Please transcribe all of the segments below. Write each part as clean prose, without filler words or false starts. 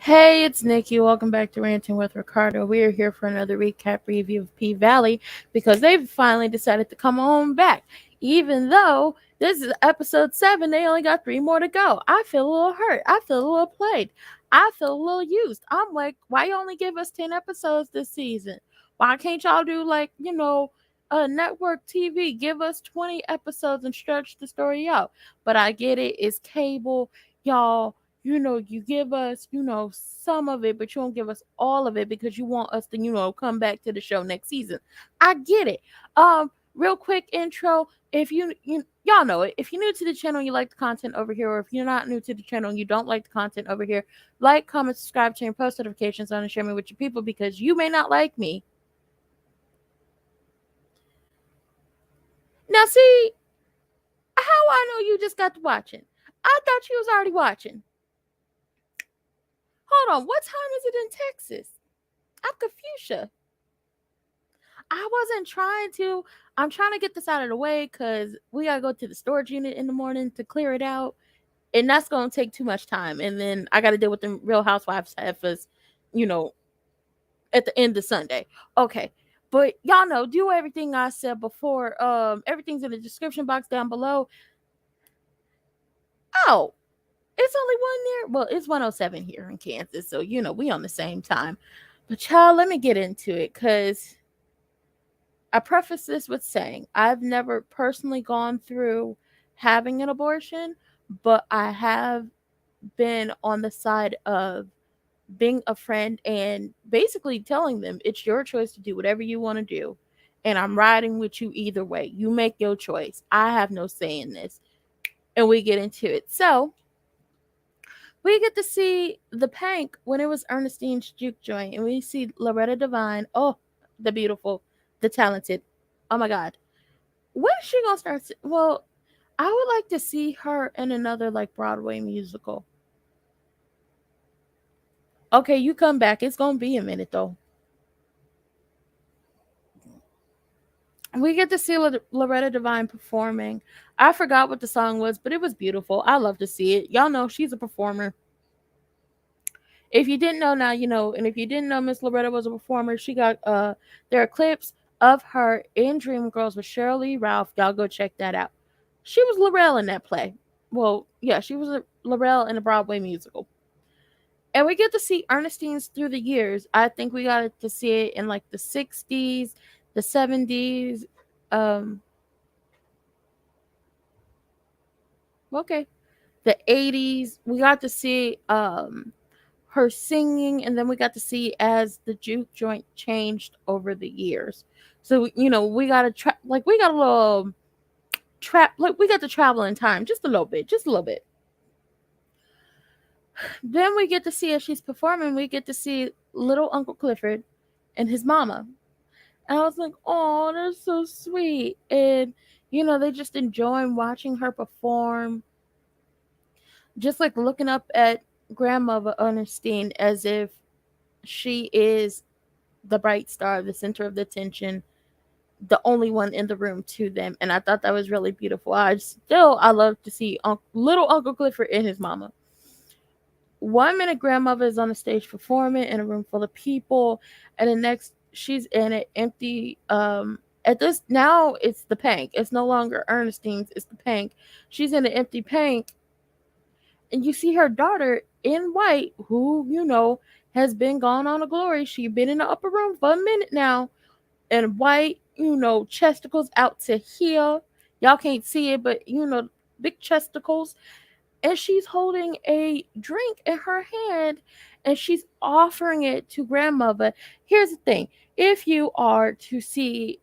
Hey, it's Nikki. Welcome back to Ranting with Ricardo. We are here for another recap review of P Valley because they've finally decided to come on back. Even though this is episode 7, they only got 3 more to go. I feel a little hurt. I feel a little played. I feel a little used. I'm like, why you only give us 10 episodes this season? Why can't y'all do a network TV? Give us 20 episodes and stretch the story out. But I get it. It's cable. Y'all, you give us, some of it, but you don't give us all of it because you want us to, come back to the show next season. I get it. Real quick intro. If y'all know it. If you're new to the channel, you like the content over here, or if you're not new to the channel and you don't like the content over here, like, comment, subscribe, turn post notifications on, and share me with your people because you may not like me. Now, see how I know you just got to watching. I thought you was already watching. Hold on, what time is it in Texas? I'm confused. I wasn't trying to. I'm trying to get this out of the way because we gotta go to the storage unit in the morning to clear it out, and that's gonna take too much time. And then I gotta deal with the Real Housewives heifers, you know, at the end of Sunday. Okay, but y'all know, do everything I said before. Everything's in the description box down below. Oh, it's only one there. Well, it's 107 here in Kansas, so we on the same time. But child, let me get into it because I preface this with saying I've never personally gone through having an abortion, but I have been on the side of being a friend and basically telling them it's your choice to do whatever you want to do. And I'm riding with you either way. You make your choice. I have no say in this. And we get into it. So we get to see the Pank when it was Ernestine's juke joint, and we see Loretta Devine. Oh, the beautiful, the talented. Oh my God. When is she gonna start? Well, I would like to see her in another like Broadway musical. Okay, you come back. It's gonna be a minute though. We get to see Loretta Devine performing. I forgot what the song was, but it was beautiful. I love to see it. Y'all know she's a performer. If you didn't know, now you know. And if you didn't know, Miss Loretta was a performer. She got there are clips of her in Dreamgirls with Shirley Ralph. Y'all go check that out. She was Laurel in that play. Well, yeah, she was Laurel in a Broadway musical. And we get to see Ernestine's through the years. I think we got to see it in like the 60s, the 70s. Um, okay, the 80s. We got to see her singing, and then we got to see as the juke joint changed over the years. So we got to we got a little trap, like we got to travel in time just a little bit, Then we get to see as she's performing, we get to see little Uncle Clifford and his mama. And I was like, oh, they're so sweet. And they just enjoying watching her perform, just like looking up at grandmother Ernestine as if she is the bright star, the center of the attention, the only one in the room to them. And I thought that was really beautiful. I love to see little Uncle Clifford and his mama. 1 minute grandmother is on the stage performing in a room full of people, and the next she's in an empty at this now it's the Pank. It's no longer Ernestine's, it's the Pank. She's in an empty Pank, and you see her daughter in white, who has been gone on a glory. She's been in the upper room for a minute now, in white, chesticles out to here. Y'all can't see it, but big chesticles. And she's holding a drink in her hand, and she's offering it to grandmother. Here's the thing: if you are to see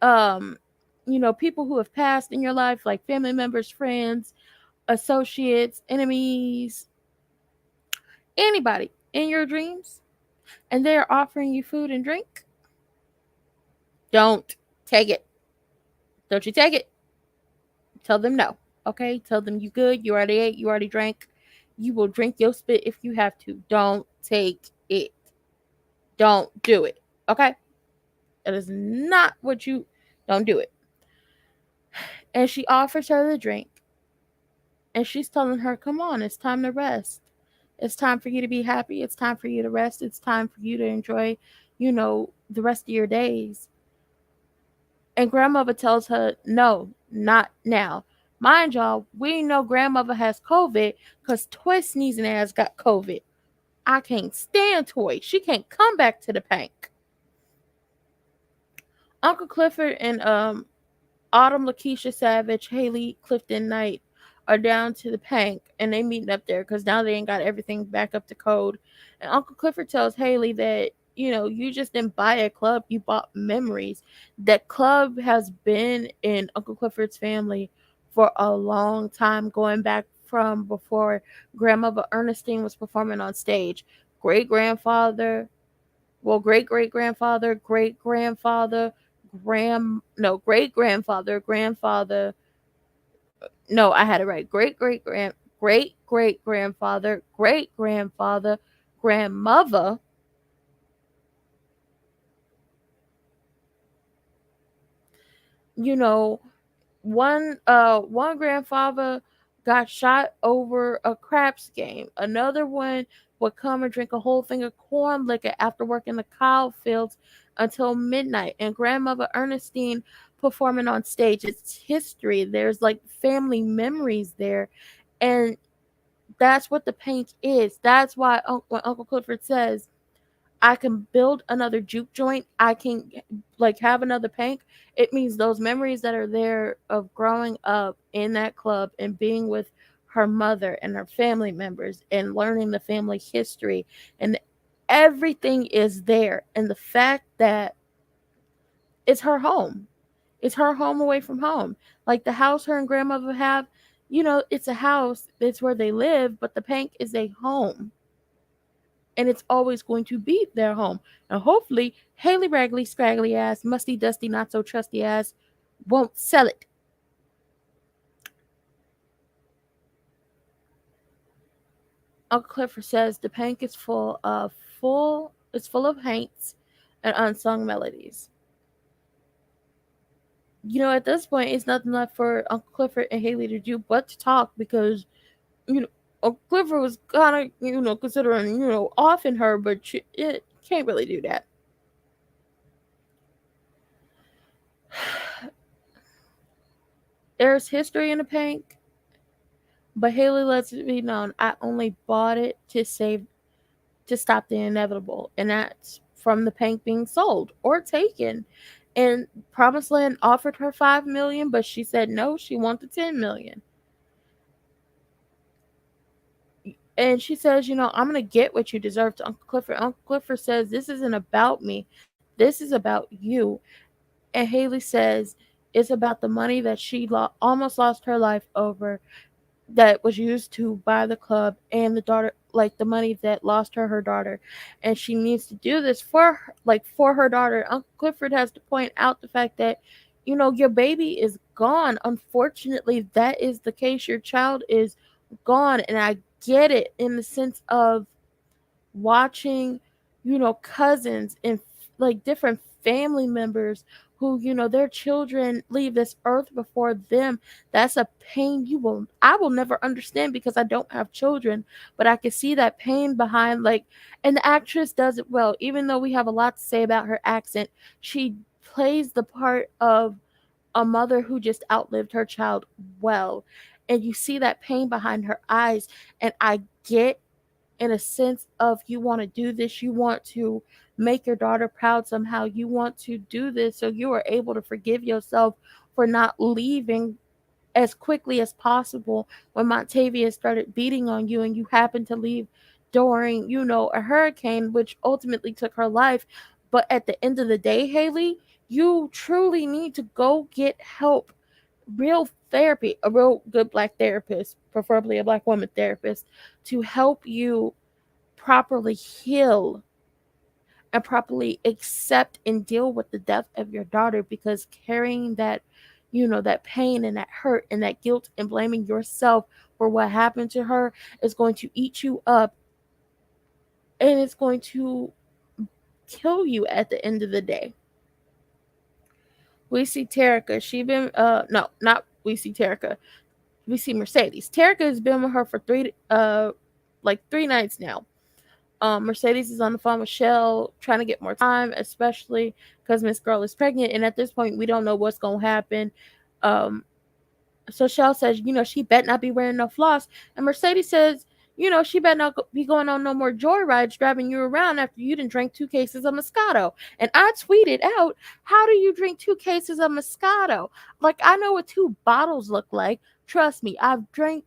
people who have passed in your life, like family members, friends, associates, enemies, anybody in your dreams, and they are offering you food and drink, don't take it. Don't you take it. Tell them no. Okay? Tell them you good. You already ate. You already drank. You will drink your spit if you have to. Don't take it. Don't do it. Okay? That is not what you. Don't do it. And she offers her the drink. And she's telling her, come on, it's time to rest. It's time for you to be happy. It's time for you to rest. It's time for you to enjoy, the rest of your days. And grandmother tells her, no, not now. Mind y'all, we know grandmother has COVID because Toy sneezing ass got COVID. I can't stand Toy. She can't come back to the bank. Uncle Clifford and Autumn, Lakeisha Savage, Haley, Clifton Knight are down to the bank and they meeting up there because now they ain't got everything back up to code. And Uncle Clifford tells Haley that, you just didn't buy a club, you bought memories. That club has been in Uncle Clifford's family for a long time, going back from before Grandmother Ernestine was performing on stage. Great grandfather, great great grandfather, great grandfather, great grandfather, grandfather. No, I had it right. Great great grandfather, great grandfather, grandmother. You know, one grandfather got shot over a craps game. Another one would come and drink a whole thing of corn liquor after working the cow fields until midnight. And grandmother Ernestine performing on stage. It's history. There's like family memories there. And that's what the paint is. That's why when Uncle Clifford says I can build another juke joint, I can like have another pank. It means those memories that are there of growing up in that club and being with her mother and her family members and learning the family history and everything is there. And the fact that it's her home. It's her home away from home. Like the house her and grandmother have, it's a house, it's where they live, but the pank is a home and it's always going to be their home. And hopefully, Haley Raggly, scraggly ass, musty, dusty, not so trusty ass won't sell it. Uncle Clifford says the pank is full of haints and unsung melodies. At this point, it's nothing left for Uncle Clifford and Haley to do but to talk because, you know, Uncle Clifford was kind of, considering, offing her, but it can't really do that. There's history in the pank, but Haley lets it be known I only bought it to stop the inevitable, and that's from the pank being sold or taken. And Promised Land offered her $5 million, but she said no, she wanted $10 million. And she says, I'm gonna get what you deserve to Uncle Clifford. Uncle Clifford says, this isn't about me. This is about you. And Haley says it's about the money that she almost lost her life over, that was used to buy the club, and the daughter, like the money that lost her daughter, and she needs to do this for her daughter. Uncle Clifford has to point out the fact that your baby is gone. Unfortunately, that is the case. Your child is gone, and I get it in the sense of watching, cousins and like different family members who, their children leave this earth before them. That's a pain I will never understand because I don't have children, but I can see that pain behind and the actress does it well. Even though we have a lot to say about her accent, she plays the part of a mother who just outlived her child well. And you see that pain behind her eyes. And I get in a sense of you want to do this, you want to make your daughter proud somehow, you want to do this so you are able to forgive yourself for not leaving as quickly as possible when Montavia started beating on you and you happened to leave during, a hurricane which ultimately took her life. But at the end of the day, Haley, you truly need to go get help. Real therapy, a real good black therapist, preferably a black woman therapist, to help you properly heal and properly accept and deal with the death of your daughter, because carrying that that pain and that hurt and that guilt and blaming yourself for what happened to her is going to eat you up, and it's going to kill you at the end of the day. We see Terica. She been no, not we see Terica. We see Mercedes. Terica has been with her for like 3 nights now. Mercedes is on the phone with Shell trying to get more time, especially because Miss Girl is pregnant, and at this point we don't know what's gonna happen. Um, so Shell says, she bet not be wearing no floss. And Mercedes says, she better not be going on no more joyrides driving you around after you didn't drink 2 cases of Moscato. And I tweeted out, how do you drink 2 cases of Moscato? Like, I know what 2 bottles look like. Trust me, I've drank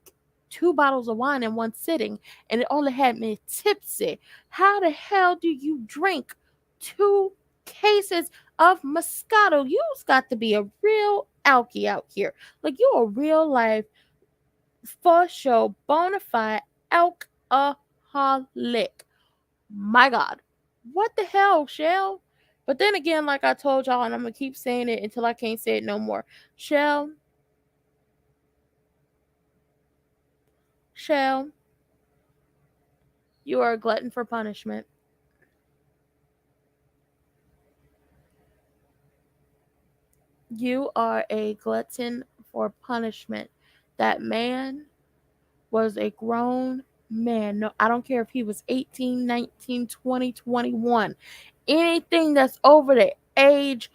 2 bottles of wine in one sitting, and it only had me tipsy. How the hell do you drink 2 cases of Moscato? You've got to be a real alky out here. Like, you a real life, for sure, bona fide alcoholic. My God. What the hell, Shell? But then again, like I told y'all, and I'm going to keep saying it until I can't say it no more. Shell, you are a glutton for punishment. You are a glutton for punishment. That man was a grown man. No, I don't care if he was 18, 19, 20, 21. Anything that's over the age,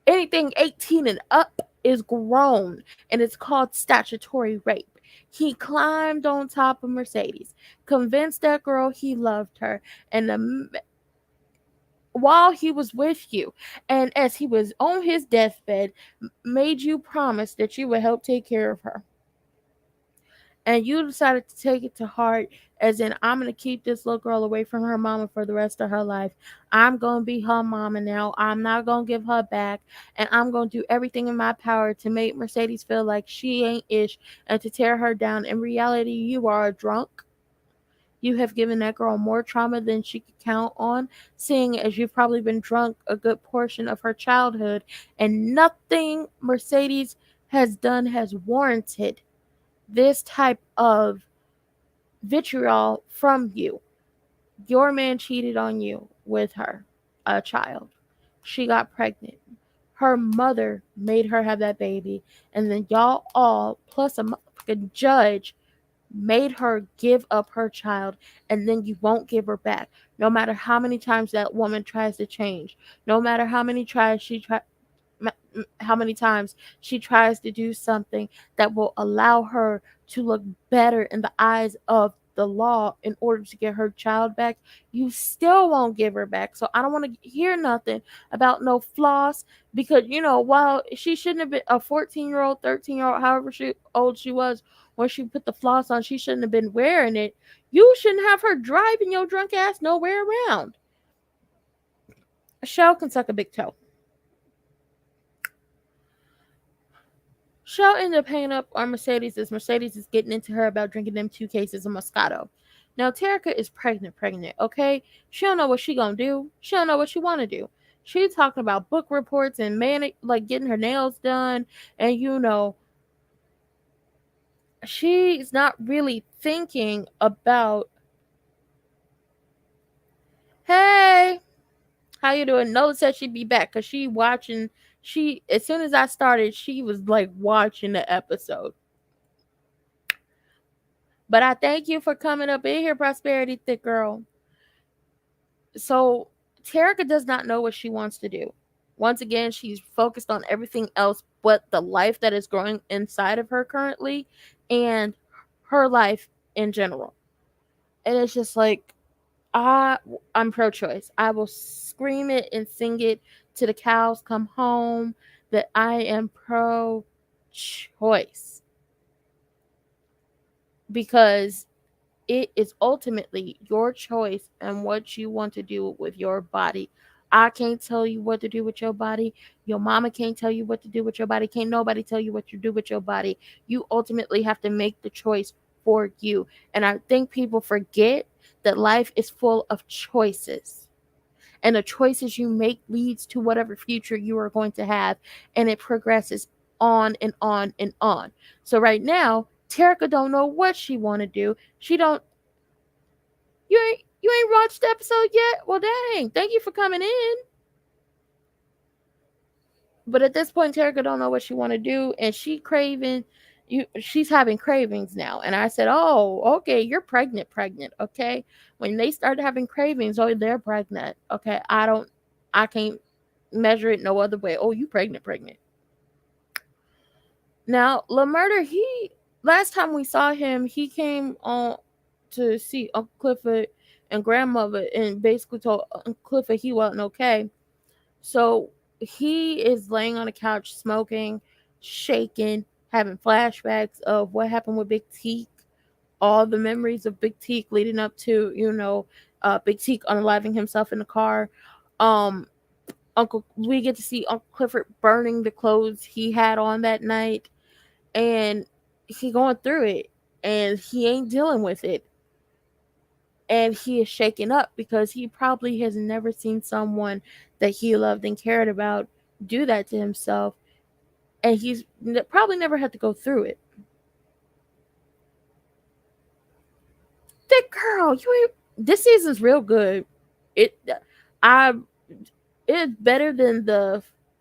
anything 18 and up is grown, and it's called statutory rape. He climbed on top of Mercedes, convinced that girl he loved her, and while he was with you, and as he was on his deathbed, made you promise that you would help take care of her. And you decided to take it to heart, as in, I'm going to keep this little girl away from her mama for the rest of her life. I'm going to be her mama now. I'm not going to give her back. And I'm going to do everything in my power to make Mercedes feel like she ain't ish and to tear her down. In reality, you are a drunk. You have given that girl more trauma than she could count on, seeing as you've probably been drunk a good portion of her childhood. And nothing Mercedes has done has warranted this type of vitriol from you. Your man cheated on you with her, a child. She got pregnant. Her mother made her have that baby. And then y'all all, plus a motherfucking judge, made her give up her child. And then you won't give her back. No matter how many times that woman tries to change. No matter how many times she tries to do something that will allow her to look better in the eyes of the law in order to get her child back, you still won't give her back. So I don't want to hear nothing about no floss, because while she shouldn't have been a 14-year-old, 13-year-old, however old she was when she put the floss on, she shouldn't have been wearing it. You shouldn't have her driving your drunk ass nowhere around. Shell can suck a big toe. Shell ended up hanging up on Mercedes as Mercedes is getting into her about drinking them 2 cases of Moscato. Now, Terica is pregnant, okay? She don't know what she gonna do. She don't know what she want to do. She's talking about book reports and like getting her nails done. And, she's not really thinking about, hey, how you doing? Nola said she'd be back because as soon as I started, she was like watching the episode. But I thank you for coming up in here, Prosperity Thick Girl. So Terica does not know what she wants to do. Once again, she's focused on everything else but the life that is growing inside of her currently and her life in general. And it's just like, I'm pro-choice. I will scream it and sing it till the cows come home that I am pro-choice. Because it is ultimately your choice and what you want to do with your body. I can't tell you what to do with your body. Your mama can't tell you what to do with your body. Can't nobody tell you what to do with your body. You ultimately have to make the choice for you. And I think people forget that life is full of choices. And the choices you make leads to whatever future you are going to have. And it progresses on and on and on. So right now, Terica don't know what she want to do. She don't. You ain't watched the episode yet? Well, dang. Thank you for coming in. But at this point, Terica don't know what she want to do, and she craving she's having cravings now. And I said, oh, okay, you're pregnant, okay? When they start having cravings, oh, they're pregnant, okay? I can't measure it no other way. Oh, you pregnant. Now, LaMurder, last time we saw him, he came on to see Uncle Clifford and grandmother and basically told Uncle Clifford he wasn't okay. So he is laying on the couch smoking, shaking, having flashbacks of what happened with Big Teak, all the memories of Big Teak leading up to, Big Teak unaliving himself in the car. We get to see Uncle Clifford burning the clothes he had on that night, and he going through it, and he ain't dealing with it, and he is shaken up because he probably has never seen someone that he loved and cared about do that to himself, and he's probably never had to go through it. That girl, this season's real good. It I it's better than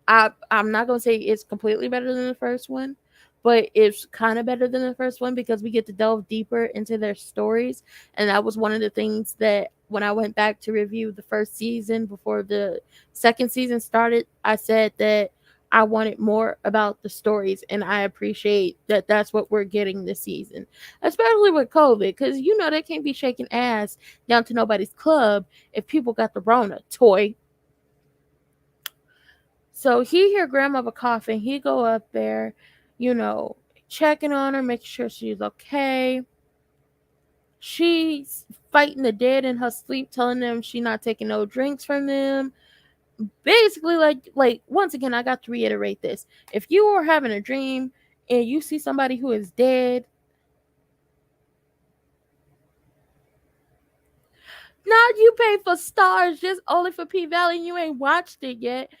I'm not gonna say it's completely better than the first one, but it's kind of better than the first one because we get to delve deeper into their stories. And that was one of the things that when I went back to review the first season before the second season started, I said that I wanted more about the stories, and I appreciate that that's what we're getting this season, especially with COVID, because they can't be shaking ass down to nobody's club if people got the Rona toy. So he hear grandmother coughing. He go up there, checking on her, making sure she's okay. She's fighting the dead in her sleep, telling them she not taking no drinks from them. Basically, like once again, I got to reiterate this. If you are having a dream and you see somebody who is dead, not you pay for Starz just only for P Valley and you ain't watched it yet.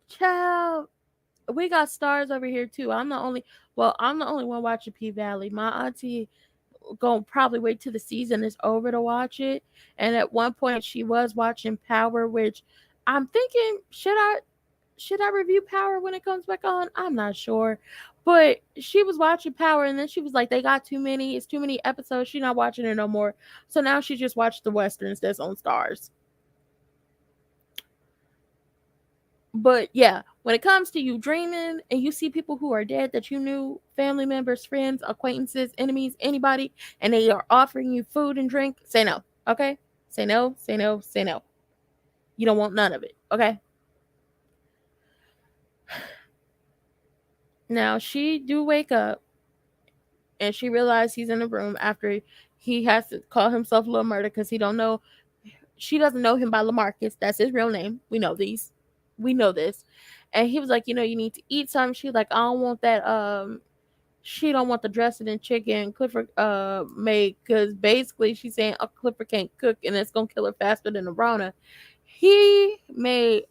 Child, we got Starz over here too. I'm the only one watching P Valley. My auntie gonna probably wait till the season is over to watch it. And at one point she was watching Power, which I'm thinking, should I review Power when it comes back on? I'm not sure. But she was watching Power and then she was like, they got too many, it's too many episodes. She's not watching it no more. So now she just watched the Westerns that's on Starz. But yeah, when it comes to you dreaming and you see people who are dead that you knew, family members, friends, acquaintances, enemies, anybody, and they are offering you food and drink, say no, okay? Say no, say no, say no. You don't want none of it, okay? Now, she do wake up and she realized he's in the room after he has to call himself Lil Murder because she doesn't know him by Lamarcus. That's his real name. We know these. We know this. And he was like, you need to eat something. She's like, I don't want that. She don't want the dressing and chicken Clifford made because basically she's saying Clifford can't cook and it's gonna kill her faster than the Rona. He made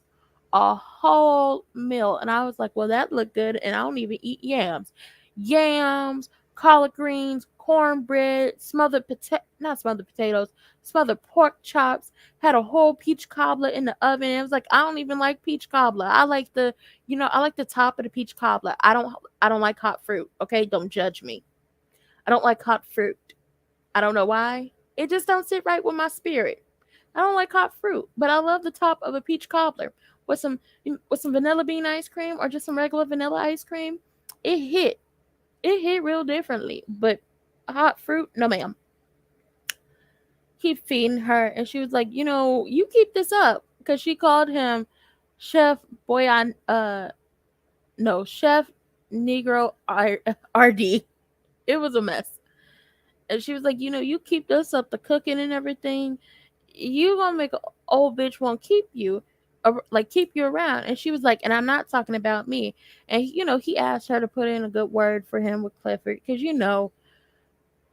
a whole meal, and I was like, well, that looked good, and I don't even eat yams, collard greens, cornbread, not smothered potatoes, smothered pork chops, had a whole peach cobbler in the oven. It was like, I don't even like peach cobbler. I like I like the top of the peach cobbler. I don't like hot fruit. Okay, don't judge me. I don't like hot fruit. I don't know why. It just don't sit right with my spirit. I don't like hot fruit, but I love the top of a peach cobbler with some vanilla bean ice cream or just some regular vanilla ice cream. It hit. It hit real differently. But hot fruit, no ma'am. Keep feeding her, and she was like, you keep this up, because she called him Chef Boyan. No, Chef Negro RD. It was a mess. And she was like, you keep this up, the cooking and everything, you gonna make an old bitch won't keep you, keep you around. And she was like, and I'm not talking about me. And he asked her to put in a good word for him with Clifford, because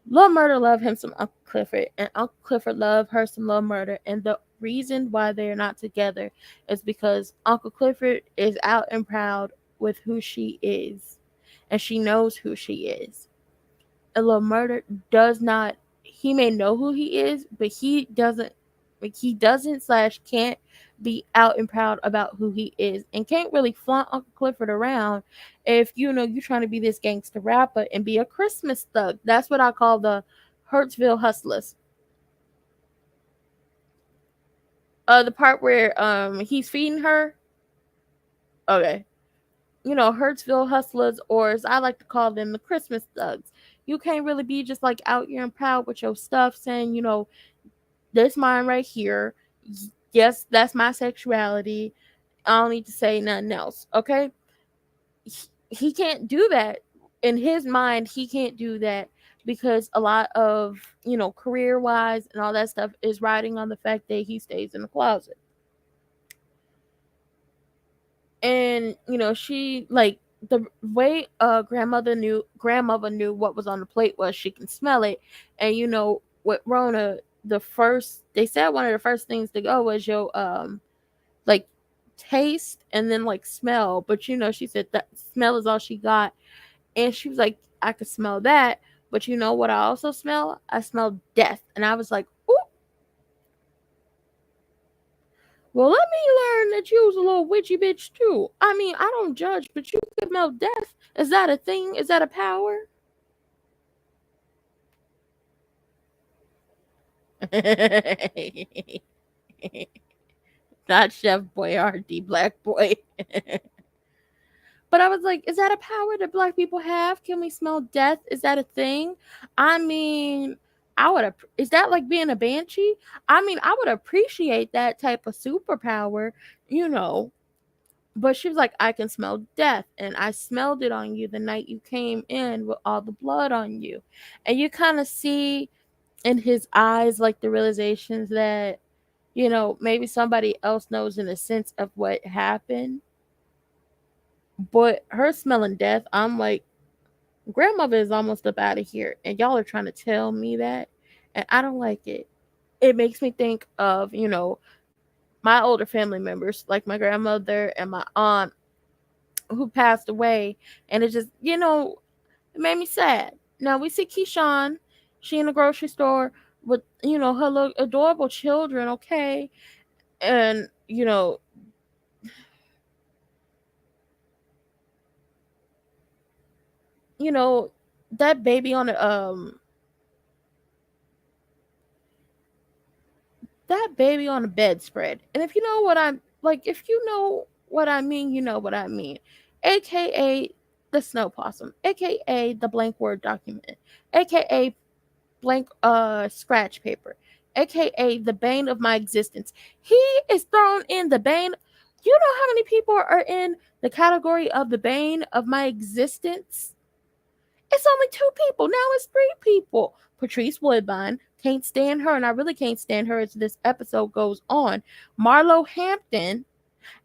Lil Murder loved him some Uncle Clifford, and Uncle Clifford loved her some Lil Murder. And the reason why they're not together is because Uncle Clifford is out and proud with who she is, and she knows who she is. And Lil Murder does not. He may know who he is, but he doesn't Like, he doesn't / can't be out and proud about who he is, and can't really flaunt Uncle Clifford around if you're trying to be this gangster rapper and be a Christmas thug. That's what I call the Hurtsville hustlers. The part where he's feeding her. Okay. Hurtsville hustlers, or as I like to call them, the Christmas thugs. You can't really be just like out here and proud with your stuff, saying, this mine right here. Yes, that's my sexuality. I don't need to say nothing else. Okay. He can't do that. In his mind, he can't do that because a lot of, career wise and all that stuff is riding on the fact that he stays in the closet. And she, like, the way grandmother knew what was on the plate was she can smell it. And with Rona, they said one of the first things to go was your like taste and then like smell. But she said that smell is all she got. And she was like, I could smell that, but you know what I also smell? I smell death. And I was like, ooh. Well, let me learn that you was a little witchy bitch too. I mean, I don't judge, but you can smell death. Is that a thing? Is that a power? Not Chef Boyardee, Black Boy. But I was like, is that a power that Black people have? Can we smell death? Is that a thing? I mean, is that like being a banshee? I mean, I would appreciate that type of superpower, you know. But she was like, I can smell death. And I smelled it on you the night you came in with all the blood on you. And you kind of see in his eyes, like, the realizations that, maybe somebody else knows in a sense of what happened. But her smelling death, I'm like, grandmother is almost up out of here. And y'all are trying to tell me that. And I don't like it. It makes me think of, my older family members, like my grandmother and my aunt, who passed away. And it just, it made me sad. Now we see Keyshawn, she in the grocery store with, her little adorable children, okay? And, that baby on the bedspread. And if you know what I'm like, if you know what I mean, you know what I mean. AKA the snow possum, AKA the blank word document, AKA blank scratch paper, AKA the bane of my existence. He is thrown in the bane. You know how many people are in the category of the bane of my existence? It's only 2 people. Now it's 3 people. Patrice Woodbine, can't stand her, and I really can't stand her as this episode goes on. Marlo Hampton,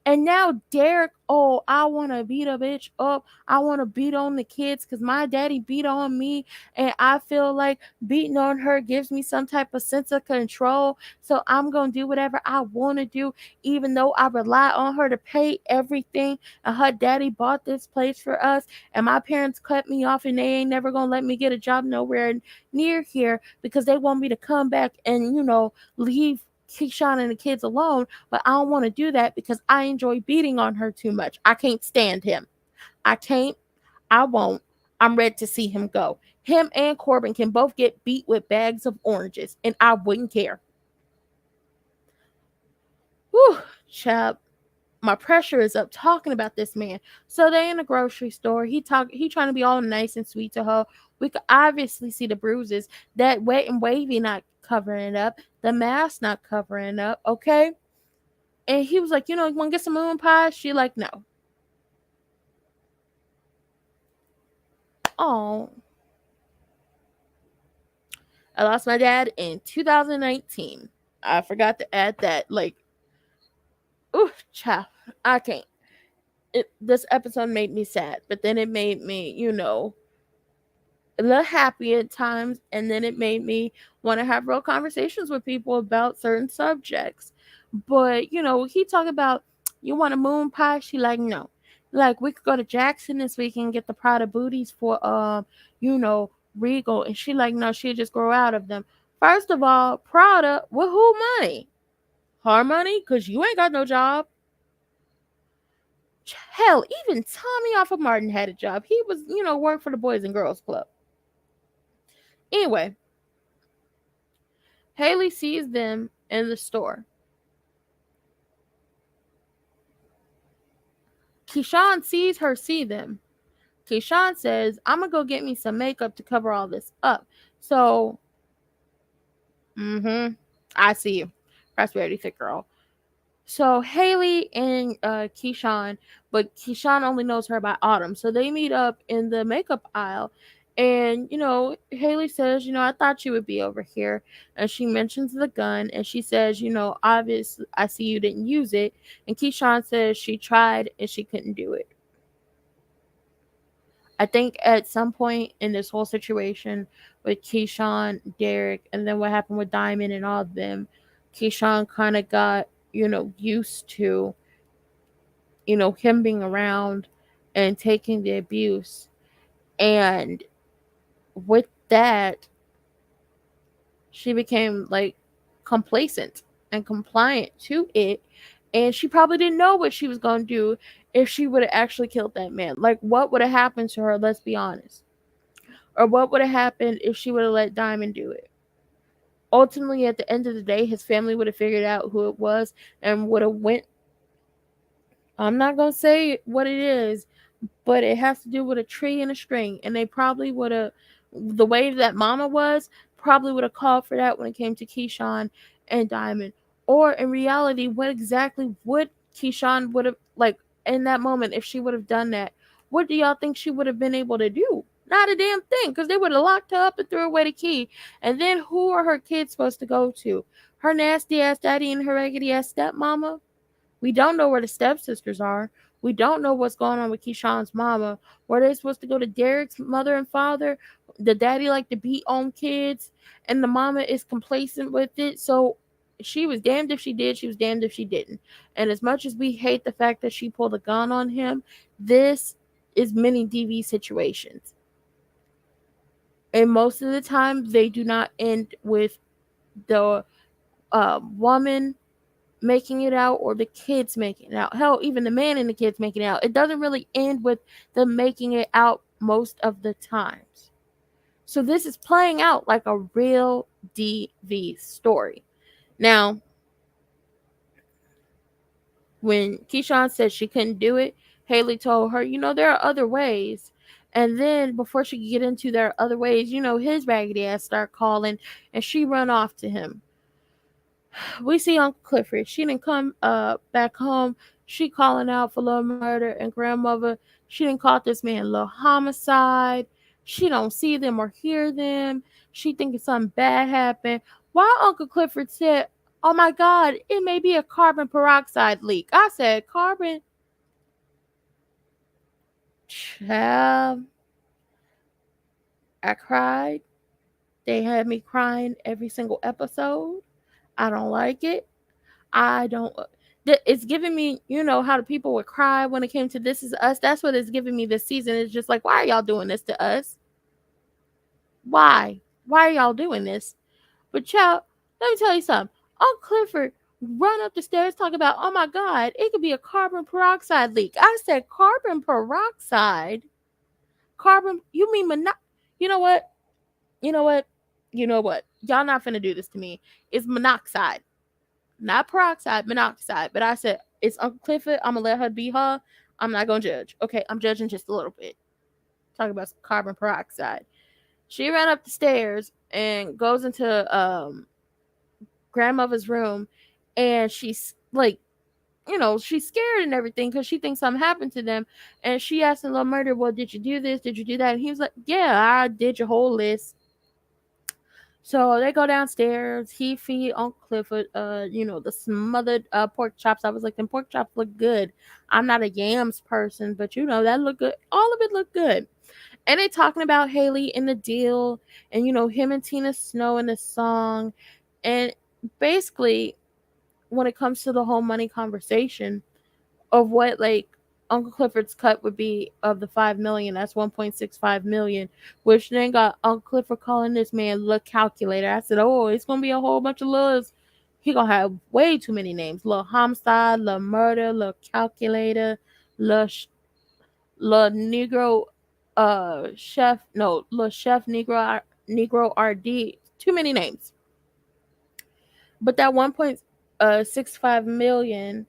and now Derek, oh, I want to beat a bitch up. I want to beat on the kids because my daddy beat on me. And I feel like beating on her gives me some type of sense of control. So I'm going to do whatever I want to do, even though I rely on her to pay everything. And her daddy bought this place for us. And my parents cut me off and they ain't never going to let me get a job nowhere near here because they want me to come back and, leave Keyshawn and the kids alone, but I don't want to do that because I enjoy beating on her too much. I can't stand him. I can't. I won't. I'm ready to see him go. Him and Corbin can both get beat with bags of oranges, and I wouldn't care. Whew, chap. My pressure is up talking about this man. So they in a grocery store. He trying to be all nice and sweet to her. We could obviously see the bruises. That wet and wavy not covering it up. The mask not covering it up. Okay. And he was like, you want to get some moon pie? She like, no. Oh. I lost my dad in 2019. I forgot to add that. Like, ooh, child. I can't. This episode made me sad, but then it made me, a little happy at times, and then it made me want to have real conversations with people about certain subjects. But he talked about, you want a moon pie? She like, no. Like, we could go to Jackson this week and get the Prada booties for Regal, and she like, no, she'll just grow out of them. First of all, Prada, with who money? Her money? Because you ain't got no job. Hell, even Tommy off of Martin had a job. He was, worked for the Boys and Girls Club. Anyway, Haley sees them in the store. Keyshawn sees her see them. Keyshawn says, I'm going to go get me some makeup to cover all this up. So, I see you. Prosperity Fit Girl. So Haley and Keyshawn, but Keyshawn only knows her by Autumn. So they meet up in the makeup aisle. And, Haley says, I thought you would be over here. And she mentions the gun. And she says, obviously, I see you didn't use it. And Keyshawn says she tried and she couldn't do it. I think at some point in this whole situation with Keyshawn, Derek, and then what happened with Diamond and all of them, Keyshawn kind of got, used to, him being around and taking the abuse. And with that, she became like complacent and compliant to it. And she probably didn't know what she was going to do if she would have actually killed that man. Like, what would have happened to her? Let's be honest. Or what would have happened if she would have let Diamond do it? Ultimately, at the end of the day, his family would have figured out who it was and would have went. I'm not going to say what it is, but it has to do with a tree and a string. And they probably would have, the way that Mama was, probably would have called for that when it came to Keyshawn and Diamond. Or in reality, what exactly would Keyshawn would have, like, in that moment, if she would have done that, what do y'all think she would have been able to do? Not a damn thing, because they would have locked her up and threw away the key. And then who are her kids supposed to go to? Her nasty ass daddy and her raggedy ass stepmama? We don't know where the stepsisters are. We don't know what's going on with Keyshawn's mama. Were they supposed to go to Derek's mother and father? The daddy like to beat on kids, and the mama is complacent with it. So she was damned if she did. She was damned if she didn't. And as much as we hate the fact that she pulled a gun on him, this is many DV situations. And most of the time, they do not end with the woman making it out or the kids making it out. Hell, even the man and the kids making it out. It doesn't really end with them making it out most of the times. So this is playing out like a real DV story. Now, when Keyshawn said she couldn't do it, Haley told her, there are other ways. And then before she could get into there are other ways, his raggedy ass start calling and she run off to him. We see Uncle Clifford. She didn't come back home. She calling out for little murder and grandmother. She didn't call this man little homicide. She don't see them or hear them. She thinking something bad happened. Why Uncle Clifford said, oh my God, it may be a carbon peroxide leak. I said, carbon? Child. I cried. They had me crying every single episode. I don't like it. I don't. It's giving me, how the people would cry when it came to This Is Us. That's what it's giving me this season. It's just like, why are y'all doing this to us? Why? Why are y'all doing this? But child, let me tell you something. Uncle Clifford run up the stairs talking about, oh my God, it could be a carbon peroxide leak. I said, carbon peroxide? Carbon, you mean you know what? You know what? You know what? Y'all not finna do this to me. It's monoxide. Not peroxide, monoxide. But I said, it's Uncle Clifford. I'm going to let her be her. I'm not going to judge. Okay, I'm judging just a little bit. Talking about carbon peroxide. She ran up the stairs and goes into grandmother's room. And she's like, she's scared and everything because she thinks something happened to them. And she asked the little murder, well, did you do this? Did you do that? And he was like, yeah, I did your whole list. So they go downstairs. He feed Uncle Clifford, the smothered pork chops. I was like, them pork chops look good. I'm not a yams person, but that look good. All of it looked good. And they talking about Haley in the deal, and him and Tina Snow in the song, and basically, when it comes to the whole money conversation of what like Uncle Clifford's cut would be of the $5 million. That's $1.65 million, which then got Uncle Clifford calling this man look calculator. I said, oh, it's gonna be a whole bunch of lures. He gonna have way too many names. Lil Homicide, Lil Murder, Lil Calculator, Lil, Lil Negro Chef, no, Lil Chef Negro RD. Too many names. But that 1.65 million,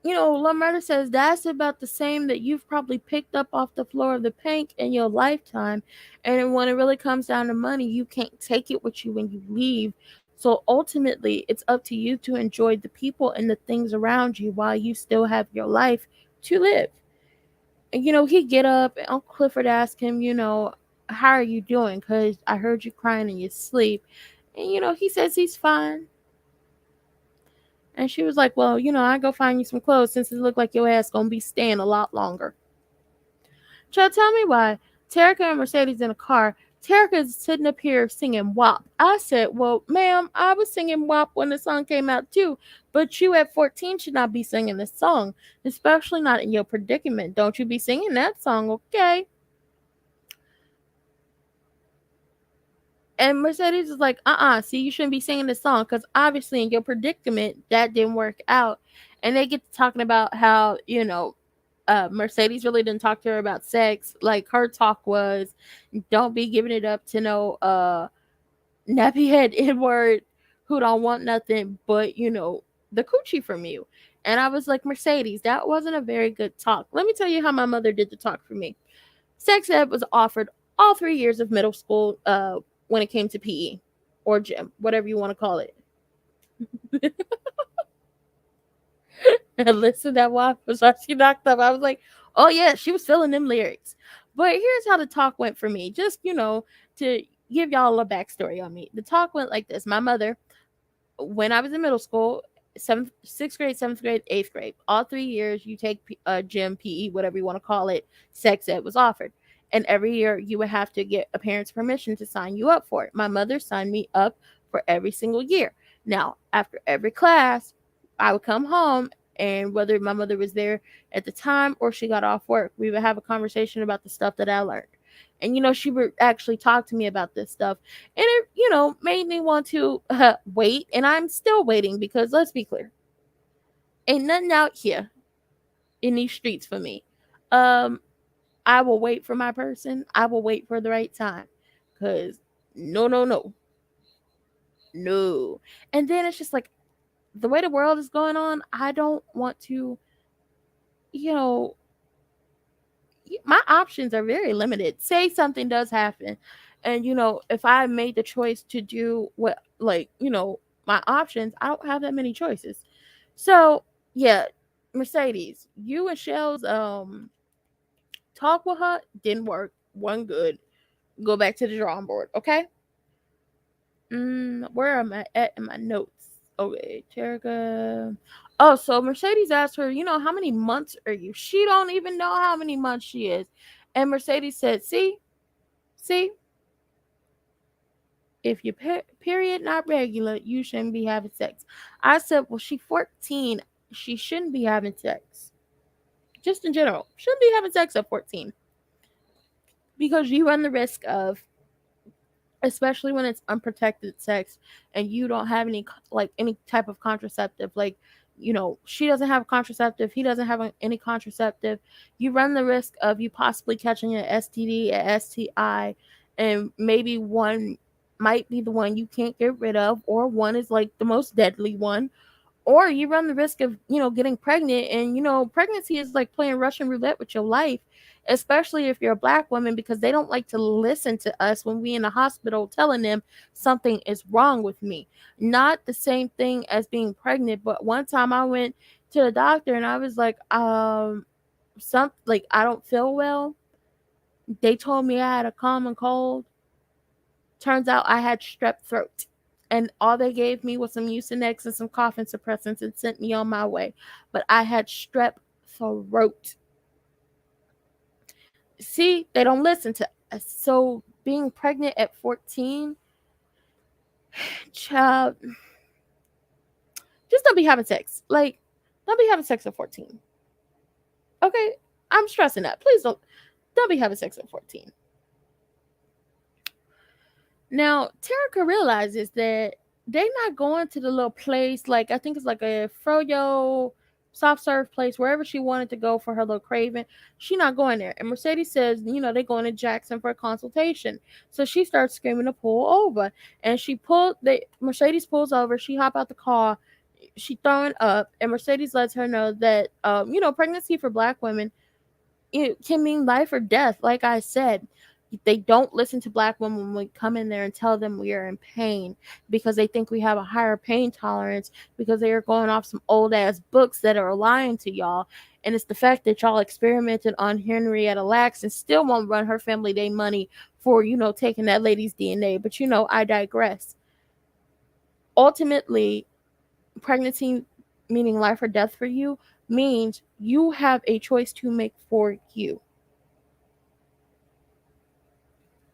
Lil Murder says that's about the same that you've probably picked up off the floor of the bank in your lifetime. And when it really comes down to money, you can't take it with you when you leave. So ultimately, it's up to you to enjoy the people and the things around you while you still have your life to live. And, he get up and Uncle Clifford asked him, how are you doing? Because I heard you crying in your sleep. And, he says he's fine. And she was like, well, I go find you some clothes since it look like your ass gonna be staying a lot longer. Child, tell me why Terica and Mercedes in a car. Terica's sitting up here singing WAP. I said, well, ma'am, I was singing WAP when the song came out too, but you at 14 should not be singing this song, especially not in your predicament. Don't you be singing that song, okay? And Mercedes is like, see, you shouldn't be singing this song because obviously in your predicament, that didn't work out. And they get to talking about how, Mercedes really didn't talk to her about sex. Like, her talk was, don't be giving it up to no nappy head N-word who don't want nothing but, the coochie from you. And I was like, Mercedes, that wasn't a very good talk. Let me tell you how my mother did the talk for me. Sex ed was offered all 3 years of middle school when it came to PE or gym, whatever you want to call it. And listen, that wife was she knocked up. I was like, oh yeah, she was feeling them lyrics. But here's how the talk went for me. Just, to give y'all a backstory on me. The talk went like this. My mother, when I was in middle school, sixth grade, seventh grade, eighth grade, all 3 years you take gym, PE, whatever you want to call it, sex ed was offered. And every year you would have to get a parent's permission to sign you up for it. My mother signed me up for every single year. Now, after every class, I would come home, and whether my mother was there at the time or she got off work, we would have a conversation about the stuff that I learned. And, she would actually talk to me about this stuff. And it, made me want to wait. And I'm still waiting because let's be clear. Ain't nothing out here in these streets for me. I will wait for my person. I will wait for the right time. Because no, no, no. No. And then it's just like the way the world is going on, I don't want to, you know, my options are very limited. Say something does happen, and if I made the choice to do what, like, my options, I don't have that many choices. So yeah, Mercedes, you and Shell's talk with her didn't work. One good. Go back to the drawing board, okay? Where am I at in my notes? Okay, Terica. Oh, so Mercedes asked her, how many months are you? She don't even know how many months she is. And Mercedes said, see, if your period not regular, you shouldn't be having sex. I said, well, she 14. She shouldn't be having sex. Just in general. Shouldn't be having sex at 14. Because you run the risk of, especially when it's unprotected sex and you don't have any type of contraceptive, like, she doesn't have a contraceptive, he doesn't have any contraceptive, you run the risk of you possibly catching an STD, an STI, and maybe one might be the one you can't get rid of, or one is like the most deadly one, or you run the risk of, getting pregnant. And, pregnancy is like playing Russian roulette with your life, especially if you're a Black woman, because they don't like to listen to us when we in the hospital telling them something is wrong with me. Not the same thing as being pregnant, but one time I went to the doctor and I was like, I don't feel well. They told me I had a common cold. Turns out I had strep throat. And all they gave me was some Mucinex and some coughing suppressants and sent me on my way. But I had strep throat. See, they don't listen to us. So being pregnant at 14, child, just don't be having sex. Like, don't be having sex at 14. Okay? I'm stressing that. Please don't be having sex at 14. Now, Terica realizes that they not going to the little place, like I think it's like a froyo soft serve place, wherever she wanted to go for her little craving. She not going there. And Mercedes says, they going to Jackson for a consultation. So she starts screaming to pull over. And Mercedes pulls over, she hop out the car, she throwing up, and Mercedes lets her know that pregnancy for black women, it can mean life or death. Like I said, they don't listen to black women when we come in there and tell them we are in pain, because they think we have a higher pain tolerance, because they are going off some old ass books that are lying to y'all. And it's the fact that y'all experimented on Henrietta Lacks and still won't run her family day money for, taking that lady's DNA. But I digress. Ultimately, pregnancy meaning life or death for you means you have a choice to make for you.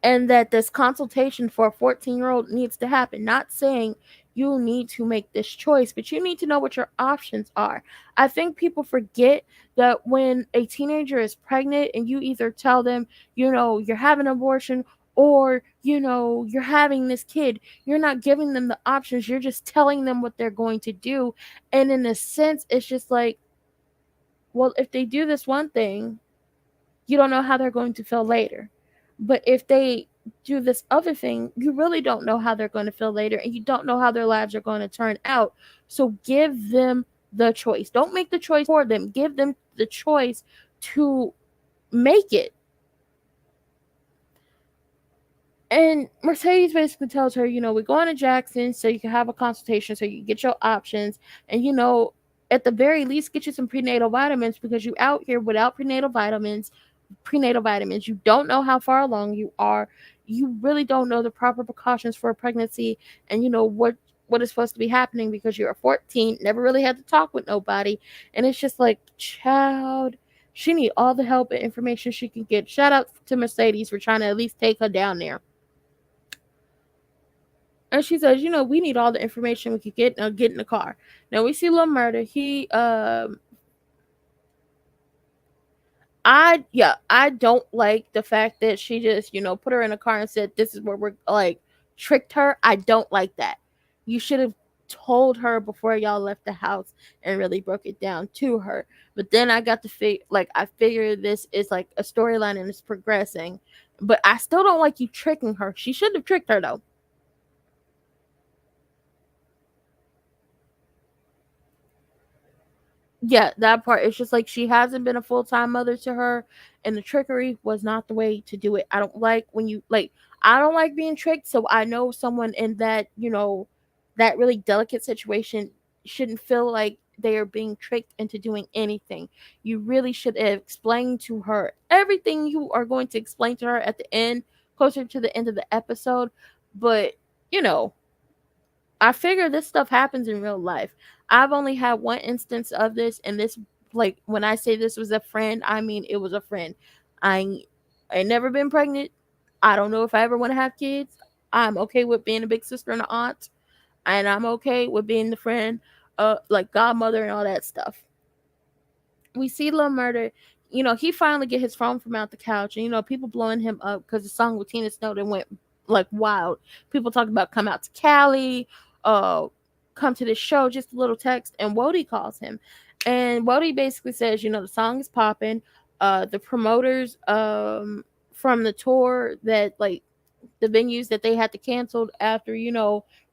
And that this consultation for a 14-year-old needs to happen. Not saying you need to make this choice, but you need to know what your options are. I think people forget that when a teenager is pregnant and you either tell them, you're having an abortion, or, you're having this kid, you're not giving them the options. You're just telling them what they're going to do. And in a sense, it's just like, well, if they do this one thing, you don't know how they're going to feel later. But if they do this other thing, you really don't know how they're going to feel later, and you don't know how their lives are going to turn out. So give them the choice. Don't make the choice for them. Give them the choice to make it. And Mercedes basically tells her, we're going to Jackson so you can have a consultation, so you can get your options. And, at the very least, get you some prenatal vitamins, because you out here without prenatal vitamins. You don't know how far along you are. You really don't know the proper precautions for a pregnancy, and what is supposed to be happening, because you're 14, never really had to talk with nobody. And it's just like, child, she need all the help and information she can get. Shout out to Mercedes for trying to at least take her down there. And she says, we need all the information we could get. Now get in the car. Now we see Lil Murder. I don't like the fact that she just, put her in a car and said, this is where we're, like, tricked her. I don't like that. You should have told her before y'all left the house and really broke it down to her. But then I got to I figured this is like a storyline and it's progressing. But I still don't like you tricking her. She shouldn't have tricked her though. Yeah, that part. It's just like she hasn't been a full-time mother to her, and the trickery was not the way to do it. I don't like when you like I don't like being tricked, so I know someone in that, that really delicate situation shouldn't feel like they are being tricked into doing anything. You really should have explained to her everything you are going to explain to her at the end, closer to the end of the episode. But, you know, I figure this stuff happens in real life. I've only had one instance of this, and this, like, when I say this was a friend, I mean it was a friend. I I never been pregnant. I don't know if I ever want to have kids. I'm okay with being a big sister and an aunt, and I'm okay with being the friend, like godmother and all that stuff. We see Lil Murder. He finally get his phone from out the couch, and people blowing him up because the song with Tina Snowden went like wild. People talking about come out to Cali, uh, come to this show, just a little text, and Wody calls him, and Wody basically says, the song is popping. The promoters from the tour that like the venues that they had to cancel after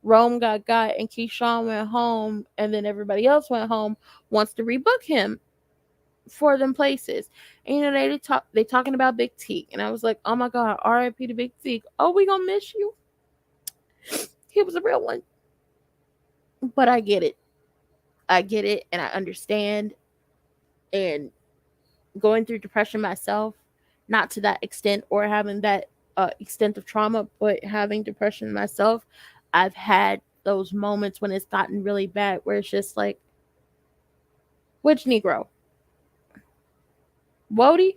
Rome got and Keyshawn went home, and then everybody else went home, wants to rebook him for them places. And they talking about Big T. And I was like, oh my God, R.I.P. to Big T. Oh, we gonna miss you. He was a real one. But I get it. I get it and I understand. And going through depression myself, not to that extent or having that extent of trauma, but having depression myself, I've had those moments when it's gotten really bad where it's just like, which Negro? Wody?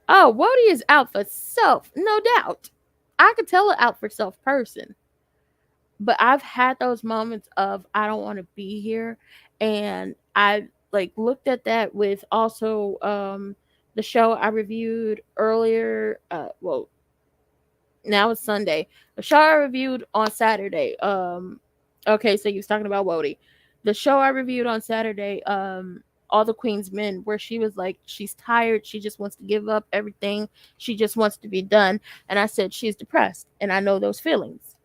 Oh, Wody is out for self, no doubt. I could tell an out for self person. But I've had those moments of I don't want to be here. And I like looked at that with also the show I reviewed earlier. Well, Now it's Sunday. The show I reviewed on Saturday. Okay, so you was talking about Wody. The show I reviewed on Saturday, All the Queen's Men, where she was like, she's tired, she just wants to give up everything, she just wants to be done. And I said she's depressed, and I know those feelings.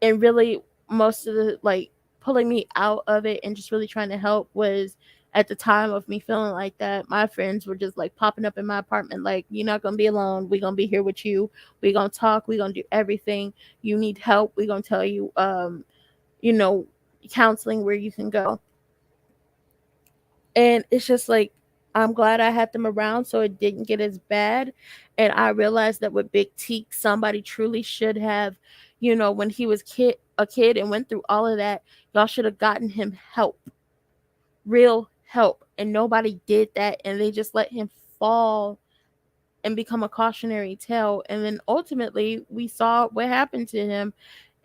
And really, most of the like pulling me out of it and just really trying to help was at the time of me feeling like that, my friends were just like popping up in my apartment like, you're not gonna be alone, we're gonna be here with you, we're gonna talk, we're gonna do everything, you need help, we're gonna tell you you know counseling where you can go. And it's just like, I'm glad I had them around so it didn't get as bad. And I realized that with Big Teak, somebody truly should have, when he was a kid and went through all of that, y'all should have gotten him help, real help. And nobody did that. And they just let him fall and become a cautionary tale. And then ultimately, we saw what happened to him.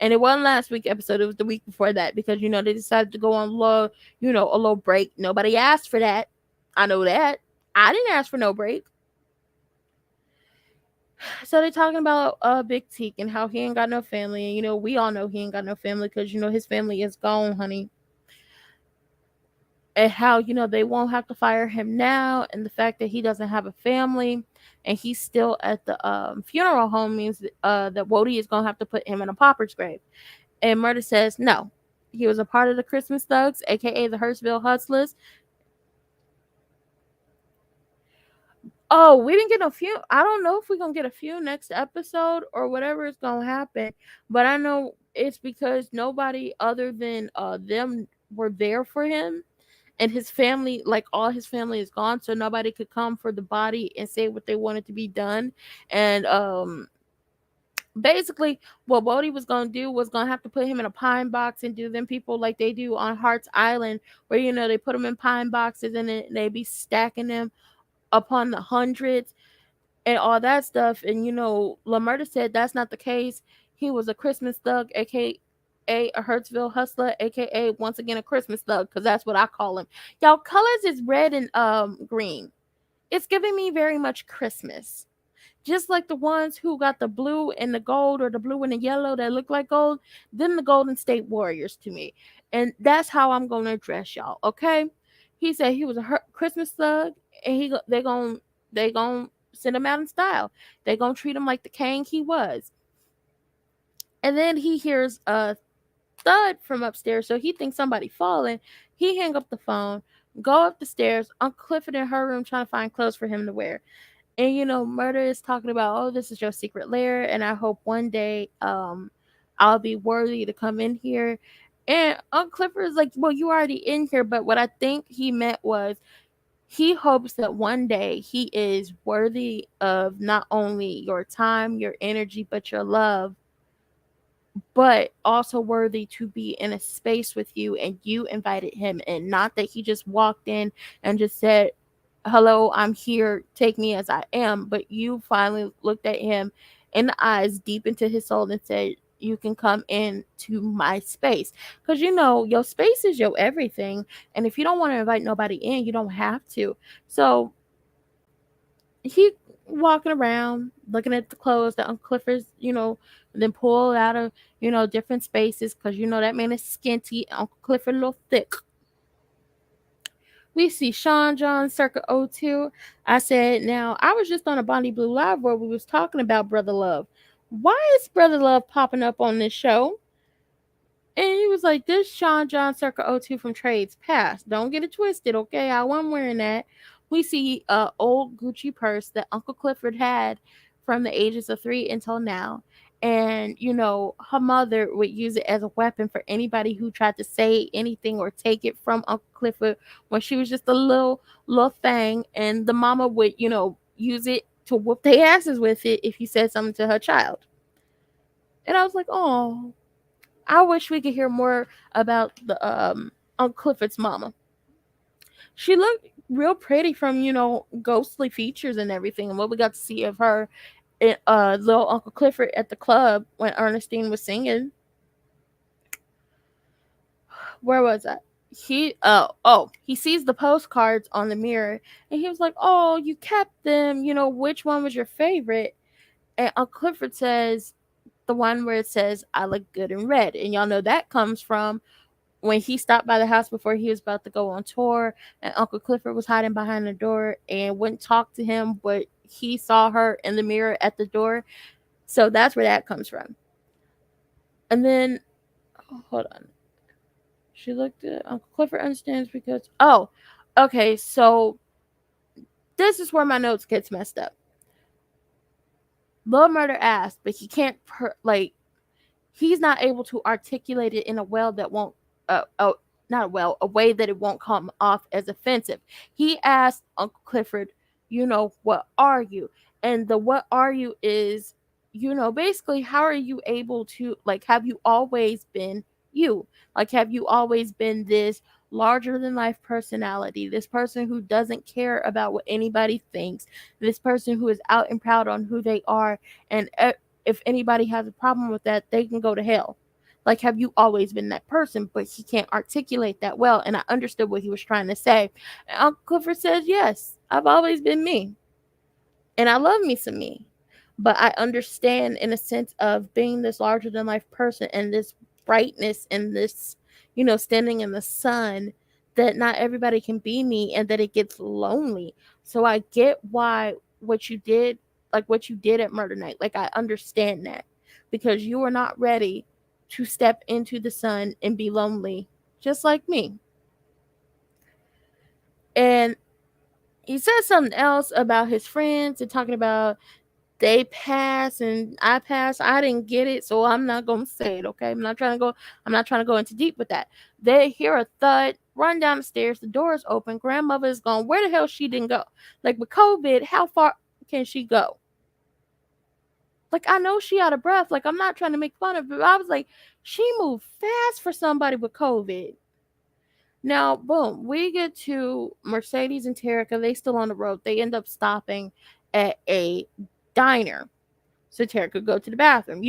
And it wasn't last week episode; it was the week before that because they decided to go on a little break. Nobody asked for that. I know that. I didn't ask for no break. So they're talking about Big Teak and how he ain't got no family, and we all know he ain't got no family because his family is gone, honey. And how they won't have to fire him now, and the fact that he doesn't have a family and he's still at the funeral home means that Wody is gonna have to put him in a pauper's grave. And Murder says no, he was a part of the Christmas Thugs, aka the Hurstville Hustlers. Oh, we didn't get a few. I don't know if we're gonna get a few next episode or whatever is gonna happen, but I know it's because nobody other than them were there for him, and his family, like all his family is gone, so nobody could come for the body and say what they wanted to be done. And basically what Bodie was gonna do was gonna have to put him in a pine box and do them people like they do on Hart's Island, where they put them in pine boxes and then they be stacking them upon the hundreds and all that stuff. And Lamurda said that's not the case. He was a Christmas thug, aka a Hurtsville hustler, aka once again a Christmas thug, because that's what I call him. Y'all, colors is red and green. It's giving me very much Christmas. Just like the ones who got the blue and the gold, or the blue and the yellow that look like gold, them the Golden State Warriors to me. And that's how I'm gonna address y'all, okay? He said he was a Christmas thug, and they gonna send him out in style. They gonna treat him like the king he was. And then he hears a thud from upstairs, so he thinks somebody falling. He hang up the phone, go up the stairs. Uncle Clifford in her room trying to find clothes for him to wear. And Murder is talking about, oh, this is your secret lair, and I hope one day I'll be worthy to come in here. And Uncle Clifford is like, well, you already in here, but what I think he meant was he hopes that one day he is worthy of not only your time, your energy, but your love, but also worthy to be in a space with you, and you invited him in, not that he just walked in and just said, hello, I'm here, take me as I am, but you finally looked at him in the eyes, deep into his soul, and said, you can come into my space, because your space is your everything, and if you don't want to invite nobody in, you don't have to. So he walking around looking at the clothes that Uncle Clifford's, then pull out of, different spaces, because that man is skinty, Uncle Clifford a little thick. We see Sean John circa O2. I said, now I was just on a Bonnie Blue Live where we was talking about Brother Love. Why is Brother Love popping up on this show? And he was like, this Sean John circa O2 from Trades Past. Don't get it twisted, okay? I wasn't wearing that. We see a old Gucci purse that Uncle Clifford had from the ages of 3 until now. And, her mother would use it as a weapon for anybody who tried to say anything or take it from Uncle Clifford when she was just a little thing. And the mama would, use it to whoop their asses with it if you said something to her child. And I was like, oh, I wish we could hear more about the Uncle Clifford's mama. She looked real pretty from ghostly features and everything, and what we got to see of her, little Uncle Clifford at the club when Ernestine was singing. Where was that? He sees the postcards on the mirror, and he was like, oh, you kept them. Which one was your favorite? And Uncle Clifford says, the one where it says, I look good in red. And y'all know that comes from when he stopped by the house before he was about to go on tour, and Uncle Clifford was hiding behind the door and wouldn't talk to him, but he saw her in the mirror at the door. So that's where that comes from. And then, hold on. She looked at Uncle Clifford understands because, oh, okay, so this is where my notes gets messed up. Lil Murder asked, but he can't, he's not able to articulate it in a well that won't not a way that it won't come off as offensive. He asked Uncle Clifford, what are you? And the what are you is, basically, how are you able to, have you always been you? Have you always been this larger than life personality, this person who doesn't care about what anybody thinks, this person who is out and proud on who they are, and if anybody has a problem with that, they can go to hell. Have you always been that person? But he can't articulate that well. And I understood what he was trying to say. And Uncle Clifford says, yes, I've always been me. And I love me some me. But I understand in a sense of being this larger than life person and this brightness and this, standing in the sun, that not everybody can be me and that it gets lonely. So I get why what you did at Murder Night. I understand that because you are not ready to step into the sun and be lonely, just like me. And he said something else about his friends and talking about they pass and I pass. I didn't get it, so I'm not gonna say it. Okay, I'm not trying to go into deep with that. They hear a thud, run down the stairs. The door is open. Grandmother is gone. Where the hell she didn't go? With COVID, how far can she go? I know she out of breath. I'm not trying to make fun of it, but I was like, she moved fast for somebody with COVID. Now, boom, we get to Mercedes and Terica. They still on the road. They end up stopping at a diner. So Terica go to the bathroom.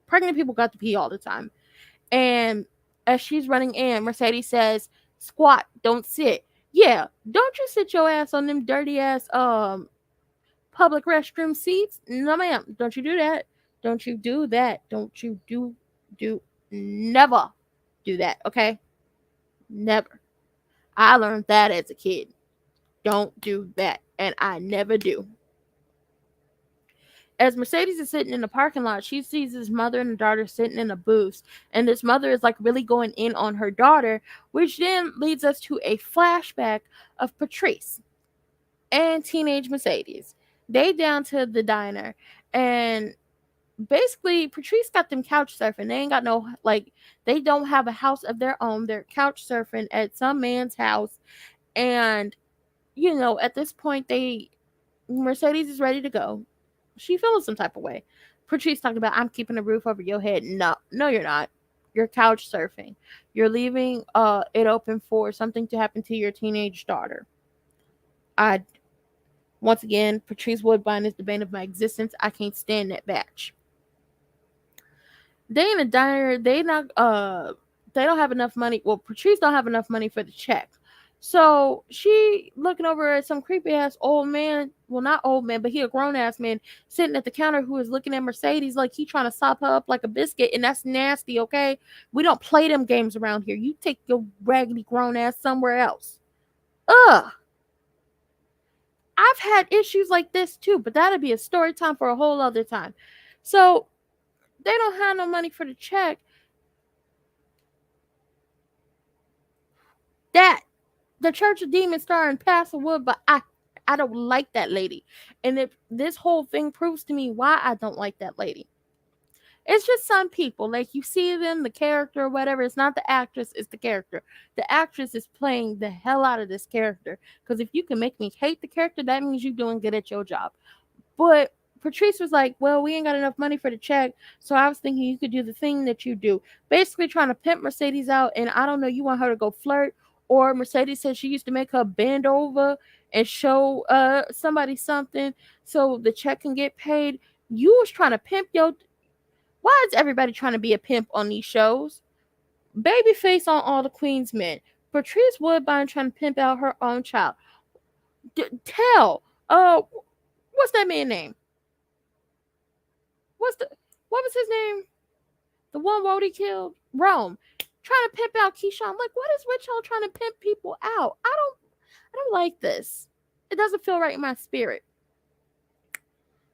Pregnant people got to pee all the time. And as she's running in, Mercedes says, squat, don't sit. Yeah, don't you sit your ass on them dirty ass public restroom seats. No, ma'am. Don't you do that. Don't you do that. Don't you do never do that, okay? Never. I learned that as a kid. Don't do that. And I never do. As Mercedes is sitting in the parking lot, she sees his mother and daughter sitting in a booth. And this mother is really going in on her daughter, which then leads us to a flashback of Patrice and teenage Mercedes. They down to the diner, and basically Patrice got them couch surfing. They ain't got no they don't have a house of their own. They're couch surfing at some man's house, and at this point Mercedes is ready to go. She feeling some type of way. Patrice talking about, I'm keeping a roof over your head. No, you're not. You're couch surfing. You're leaving it open for something to happen to your teenage daughter. Once again, Patrice Woodbine is the bane of my existence. I can't stand that batch. They in a diner. They don't have enough money. Well, Patrice don't have enough money for the check. So she looking over at some creepy ass old man. Well, not old man, but he a grown ass man sitting at the counter who is looking at Mercedes like he trying to sop her up like a biscuit, and that's nasty. Okay, we don't play them games around here. You take your raggedy grown ass somewhere else. Ugh. I've had issues like this too, but that'd be a story time for a whole other time. So they don't have no money for the check. That the Church of Demons starring Pastor Wood, but I don't like that lady. And if this whole thing proves to me why I don't like that lady. It's just some people, you see them, the character or whatever. It's not the actress, it's the character. The actress is playing the hell out of this character. Because if you can make me hate the character, that means you're doing good at your job. But Patrice was like, well, we ain't got enough money for the check, so I was thinking you could do the thing that you do. Basically trying to pimp Mercedes out, and I don't know, you want her to go flirt, or Mercedes said she used to make her bend over and show somebody something so the check can get paid. You was trying to pimp your... Why is everybody trying to be a pimp on these shows? Babyface on All the Queen's Men. Patrice Woodbine trying to pimp out her own child. What's that man's name? what was his name? The one Wody killed? Rome. Trying to pimp out Keyshawn. Like, what is with y'all trying to pimp people out? I don't like this. It doesn't feel right in my spirit.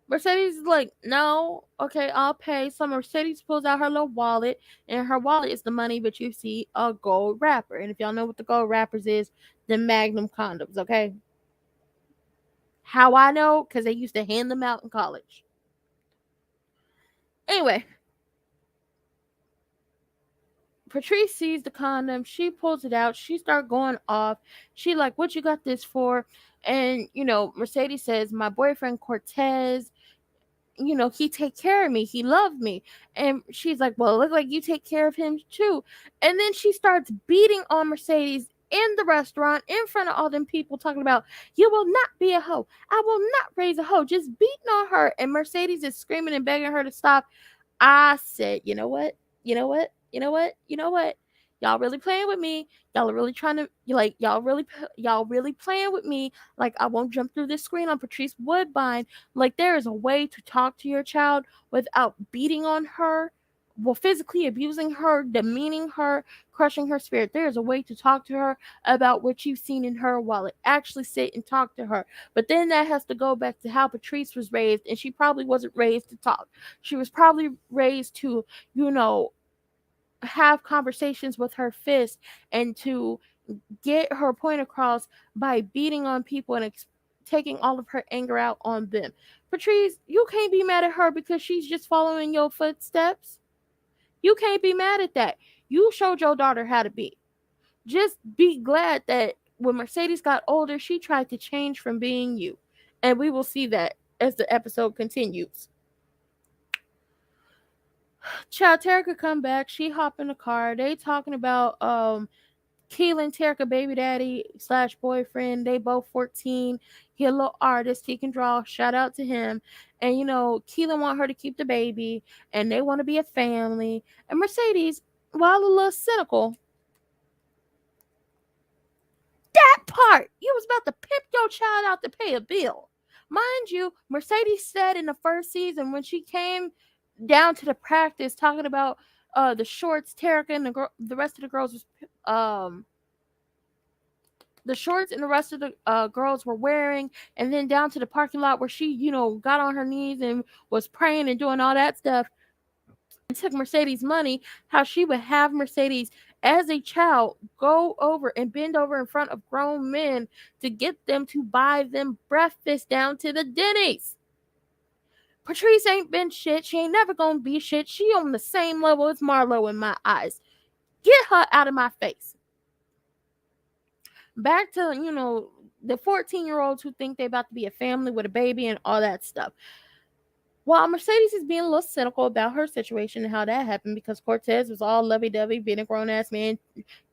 Mercedes is like, no, okay, I'll pay. So Mercedes pulls out her little wallet, and her wallet is the money, but you see a gold wrapper. And if y'all know what the gold wrappers is, the Magnum condoms, okay? How I know? Because they used to hand them out in college. Anyway, Patrice sees the condom. She pulls it out. She starts going off. She like, what you got this for? And, Mercedes says, my boyfriend Cortez, he take care of me. He loved me. And she's like, well, it look like you take care of him too. And then she starts beating on Mercedes in the restaurant in front of all them people, talking about, you will not be a hoe. I will not raise a hoe. Just beating on her. And Mercedes is screaming and begging her to stop. I said, you know what? You know what? You know what? You know what? Y'all really playing with me. Y'all are really trying to y'all really playing with me. Like, I won't jump through this screen on Patrice Woodbine. Like, there is a way to talk to your child without beating on her, well, physically abusing her, demeaning her, crushing her spirit. There is a way to talk to her about what you've seen in her wallet. Actually sit and talk to her. But then that has to go back to how Patrice was raised, and she probably wasn't raised to talk. She was probably raised to, have conversations with her fist and to get her point across by beating on people and taking all of her anger out on them. Patrice, you can't be mad at her because she's just following your footsteps. You can't be mad at that. You showed your daughter how to be. Just be glad that when Mercedes got older, she tried to change from being you. And we will see that as the episode continues. Child, Terica come back. She hop in the car. They talking about Keelan, Terica baby daddy / boyfriend. They both 14. He a little artist. He can draw. Shout out to him. And Keelan want her to keep the baby, and they want to be a family. And Mercedes, while a little cynical, that part, you was about to pimp your child out to pay a bill. Mind you, Mercedes said in the first season when she came down to the practice talking about the shorts Terica and the rest of the girls was the shorts and the rest of the girls were wearing, and then down to the parking lot where she got on her knees and was praying and doing all that stuff and took Mercedes money, how she would have Mercedes as a child go over and bend over in front of grown men to get them to buy them breakfast down to the Denny's. Patrice ain't been shit. She ain't never gonna be shit. She on the same level as Marlo in my eyes. Get her out of my face. Back to, the 14-year-olds who think they about to be a family with a baby and all that stuff. While Mercedes is being a little cynical about her situation and how that happened because Cortez was all lovey-dovey, being a grown-ass man,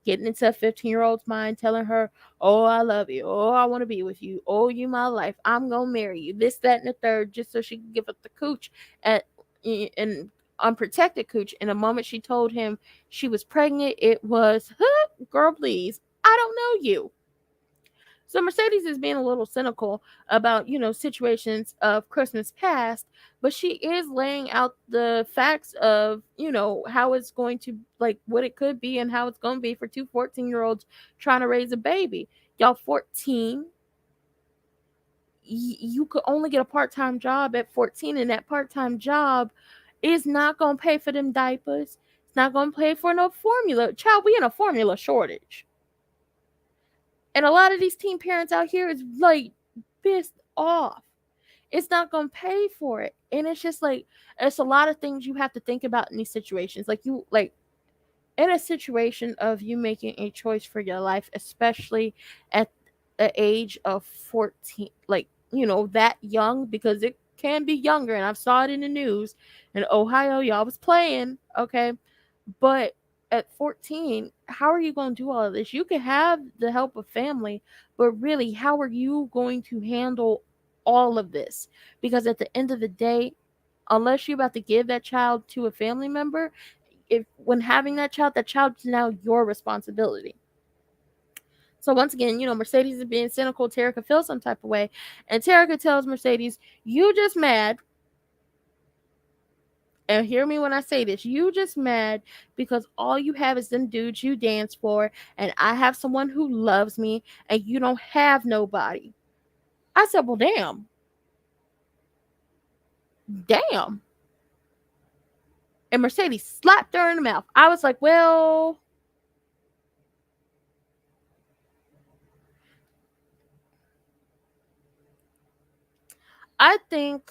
getting into a 15-year-old's mind, telling her, oh, I love you. Oh, I want to be with you. Oh, you my life. I'm going to marry you. This, that, and the third, just so she can give up the cooch and unprotected cooch. And the moment she told him she was pregnant, it was, girl, please, I don't know you. So Mercedes is being a little cynical about, situations of Christmas past, but she is laying out the facts of, how it's going to, like, what it could be and how it's going to be for two 14-year-olds trying to raise a baby. Y'all 14, you could only get a part-time job at 14, and that part-time job is not going to pay for them diapers. It's not going to pay for no formula. Child, we in a formula shortage. And a lot of these teen parents out here is like pissed off. It's not going to pay for it. And it's just like, it's a lot of things you have to think about in these situations. Like in a situation of you making a choice for your life, especially at the age of 14, like, that young, because it can be younger. And I've saw it in the news in Ohio, y'all was playing. Okay. But at 14, how are you going to do all of this? You can have the help of family, but really, how are you going to handle all of this? Because at the end of the day, unless you're about to give that child to a family member, when having that child is now your responsibility. So once again, Mercedes is being cynical. Terica feels some type of way. And Terica tells Mercedes, you just mad And hear me when I say this, you just mad because all you have is them dudes you dance for, and I have someone who loves me, and you don't have nobody. I said, well, damn, damn. And Mercedes slapped her in the mouth. I was like, well, I think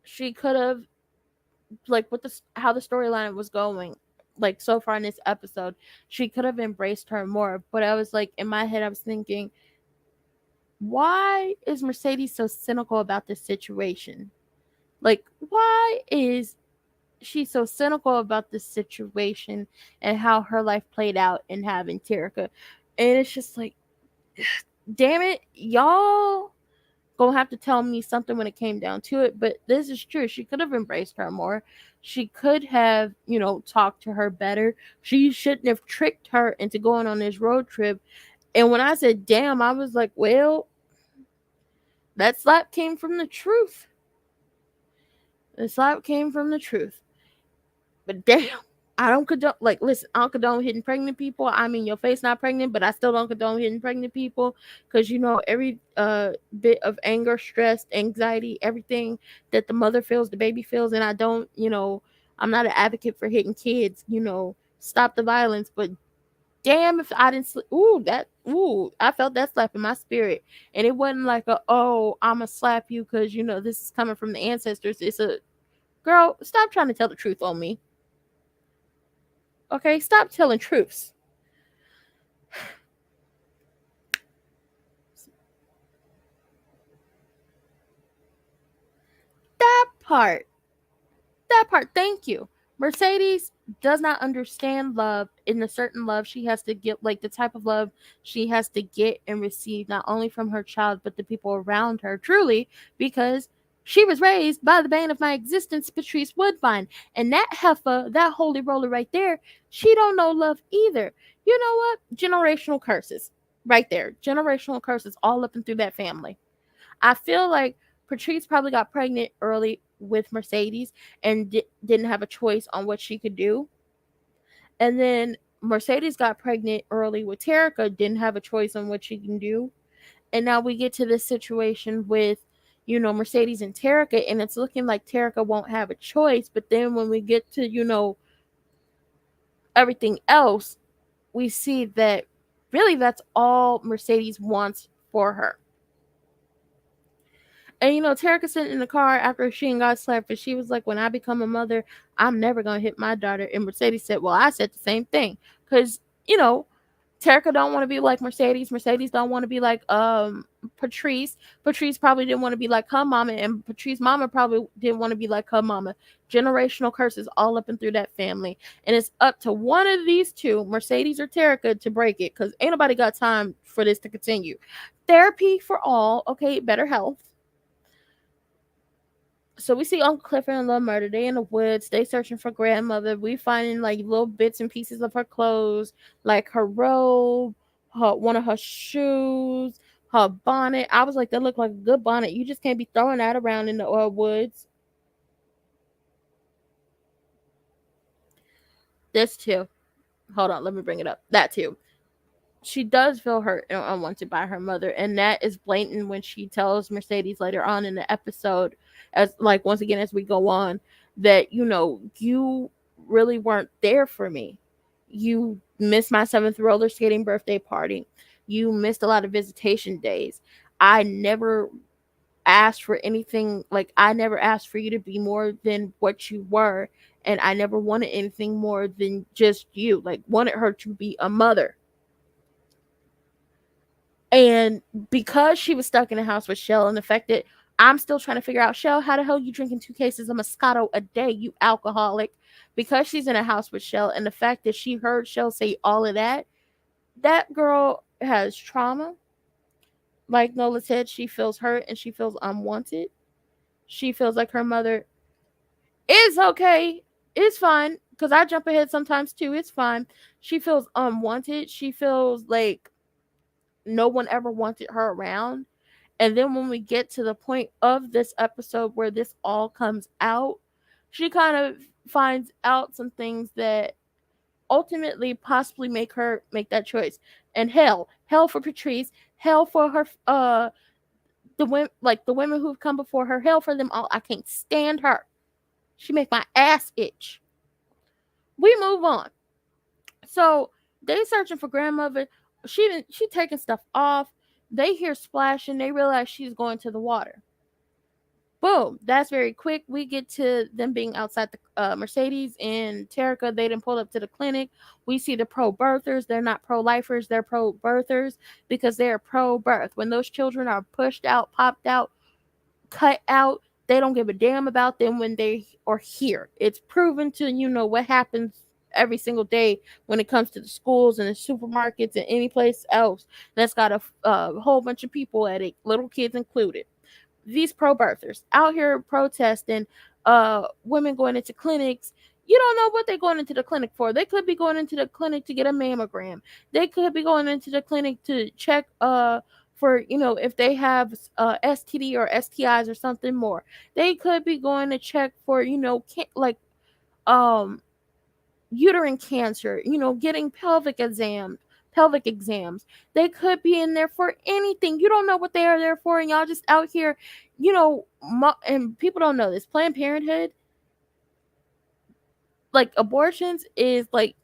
she could have, like, with the how the storyline was going, like so far in this episode, she could have embraced her more. But I was like, in my head, I was thinking, why is Mercedes so cynical about this situation? Like, why is she so cynical about this situation and how her life played out in having Terica? And it's just like, damn it, y'all gonna have to tell me something when it came down to it. But this is true. She could have embraced her more. She could have, talked to her better. She shouldn't have tricked her into going on this road trip. And when I said, damn, I was like, well, that slap came from the truth. The slap came from the truth. But damn, I don't condone, like, listen, I don't condone hitting pregnant people. I mean, your face not pregnant, but I still don't condone hitting pregnant people, because every bit of anger, stress, anxiety, everything that the mother feels, the baby feels. And I don't, I'm not an advocate for hitting kids. Stop the violence. But damn, if I didn't, I felt that slap in my spirit. And it wasn't like I'ma slap you because this is coming from the ancestors. It's a, girl, stop trying to tell the truth on me. Okay, stop telling truths. That part. That part. Thank you. Mercedes does not understand love in the certain love she has to get, like the type of love she has to get and receive, not only from her child, but the people around her, truly, because she was raised by the bane of my existence, Patrice Woodbine. And that heifer, that holy roller right there, she don't know love either. You know what? Generational curses. Right there. Generational curses all up and through that family. I feel like Patrice probably got pregnant early with Mercedes and didn't have a choice on what she could do. And then Mercedes got pregnant early with Terica, didn't have a choice on what she can do. And now we get to this situation with, Mercedes and Terica, and it's looking like Terica won't have a choice. But then when we get to, everything else, we see that really that's all Mercedes wants for her. And Terica sitting in the car after she got slapped, and she was like, "When I become a mother, I'm never gonna hit my daughter." And Mercedes said, "Well, I said the same thing, because Terica don't want to be like Mercedes. Mercedes don't want to be like Patrice. Patrice probably didn't want to be like her mama, and Patrice's mama probably didn't want to be like her mama. Generational curses all up and through that family, and it's up to one of these two, Mercedes or Terica, to break it, because ain't nobody got time for this to continue. Therapy for all, okay? Better health." So we see Uncle Clifford and Lil Murder. They in the woods. They searching for grandmother. We finding like little bits and pieces of her clothes, like her robe, one of her shoes, her bonnet. I was like, that looked like a good bonnet. You just can't be throwing that around in the woods. This too. Hold on, let me bring it up. That too. She does feel hurt and unwanted by her mother, and that is blatant when she tells Mercedes later on in the episode, as like once again as we go on, that you really weren't there for me. You missed my 7th roller skating birthday party. You missed a lot of visitation days. I never asked for anything, like I never asked for you to be more than what you were, and I never wanted anything more than just you. Like, wanted her to be a mother. And because she was stuck in the house with Shell, and the fact that I'm still trying to figure out, Shell, how the hell you drinking 2 cases of Moscato a day, you alcoholic? Because she's in a house with Shell, and the fact that she heard Shell say all of that, that girl has trauma. Like Nola said, she feels hurt and she feels unwanted. She feels like her mother is okay. It's fine. Because I jump ahead sometimes too. It's fine. She feels unwanted. She feels like no one ever wanted her around. And then when we get to the point of this episode where this all comes out, She kind of finds out some things that ultimately possibly make her make that choice. And hell for Patrice, hell for her, the women, like the women who've come before her, hell for them all. I can't stand her. She make my ass itch. We move on. So they searching for grandmother. She taking stuff off. They hear splashing. They realize she's going to the water. Boom. That's very quick. We get to them being outside the Mercedes and Terica. They didn't pull up to the clinic. We see the pro-birthers. They're not pro-lifers. They're pro-birthers because they're pro-birth. When those children are pushed out, popped out, cut out, they don't give a damn about them when they are here. It's proven to, what happens every single day when it comes to the schools and the supermarkets and any place else that's got a whole bunch of people at it, little kids included. These pro-birthers out here protesting, women going into clinics. You don't know what they're going into the clinic for. They could be going into the clinic to get a mammogram. They could be going into the clinic to check for, if they have STD or STIs or something more. They could be going to check for, like um uterine cancer, getting pelvic exams. They could be in there for anything. You don't know what they are there for, and y'all just out here, and people don't know this. Planned Parenthood, like abortions, is like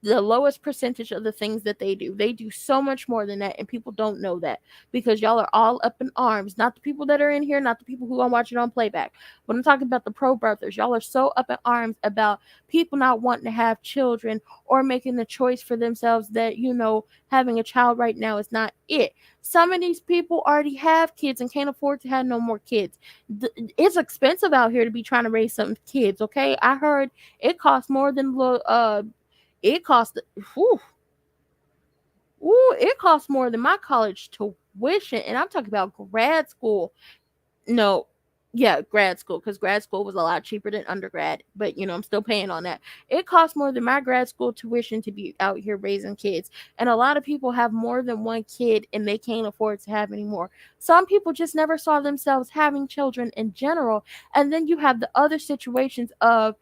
the lowest percentage of the things that they do. They do so much more than that, and people don't know that because y'all are all up in arms. Not the people that are in here, not the people who are watching on playback, but I'm talking about the pro-birthers. Y'all are so up in arms about people not wanting to have children or making the choice for themselves that, having a child right now is not it. Some of these people already have kids and can't afford to have no more kids. It's expensive out here to be trying to raise some kids, okay? I heard it costs more than it cost it costs more than my college tuition, and I'm talking about grad school. No, yeah, grad school, because grad school was a lot cheaper than undergrad, but I'm still paying on that. It costs more than my grad school tuition to be out here raising kids, and a lot of people have more than one kid and they can't afford to have any more. Some people just never saw themselves having children in general, and then you have the other situations of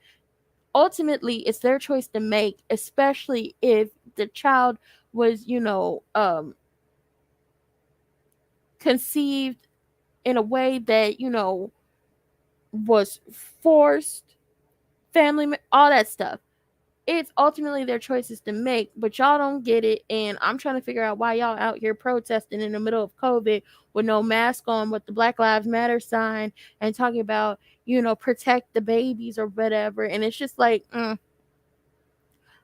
ultimately it's their choice to make, especially if the child was, conceived in a way that, was forced, all that stuff. It's ultimately their choices to make, but y'all don't get it. And I'm trying to figure out why y'all out here protesting in the middle of COVID with no mask on, with the Black Lives Matter sign, and talking about, protect the babies or whatever. And it's just like,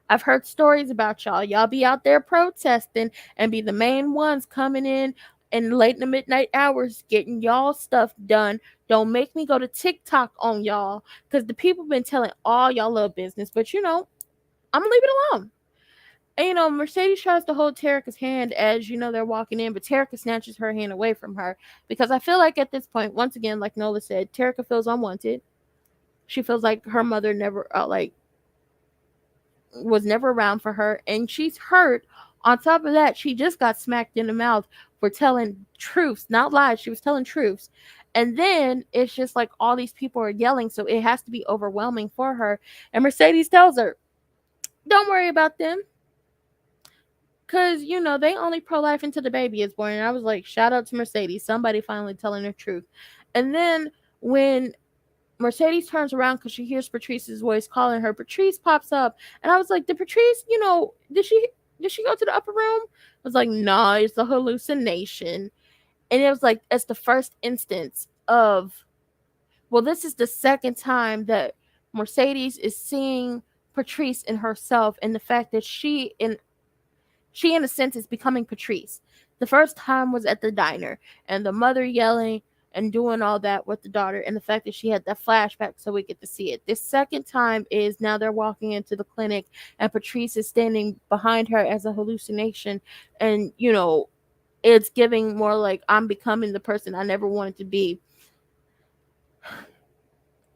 I've heard stories about y'all. Y'all be out there protesting and be the main ones coming in late in the midnight hours getting y'all stuff done. Don't make me go to TikTok on y'all because the people been telling all y'all little business. But I'm gonna leave it alone. And Mercedes tries to hold Terica's hand as they're walking in, but Terica snatches her hand away from her because I feel like at this point, once again, like Nola said, Terica feels unwanted. She feels like her mother never was never around for her, and she's hurt. On top of that, she just got smacked in the mouth for telling truths, not lies. She was telling truths. And then it's just like all these people are yelling, so it has to be overwhelming for her. And Mercedes tells her, don't worry about them. Because, they only pro-life until the baby is born. And I was like, shout out to Mercedes. Somebody finally telling the truth. And then when Mercedes turns around because she hears Patrice's voice calling her, Patrice pops up. And I was like, did Patrice, did she go to the upper room? I was like, nah, it's a hallucination. And it was like, it's the first instance of, well, this is the second time that Mercedes is seeing Patrice in herself, and the fact that she in a sense is becoming Patrice. The first time was at the diner and the mother yelling and doing all that with the daughter, and the fact that she had that flashback so we get to see it. This second time is now they're walking into the clinic and Patrice is standing behind her as a hallucination, and it's giving more like I'm becoming the person I never wanted to be.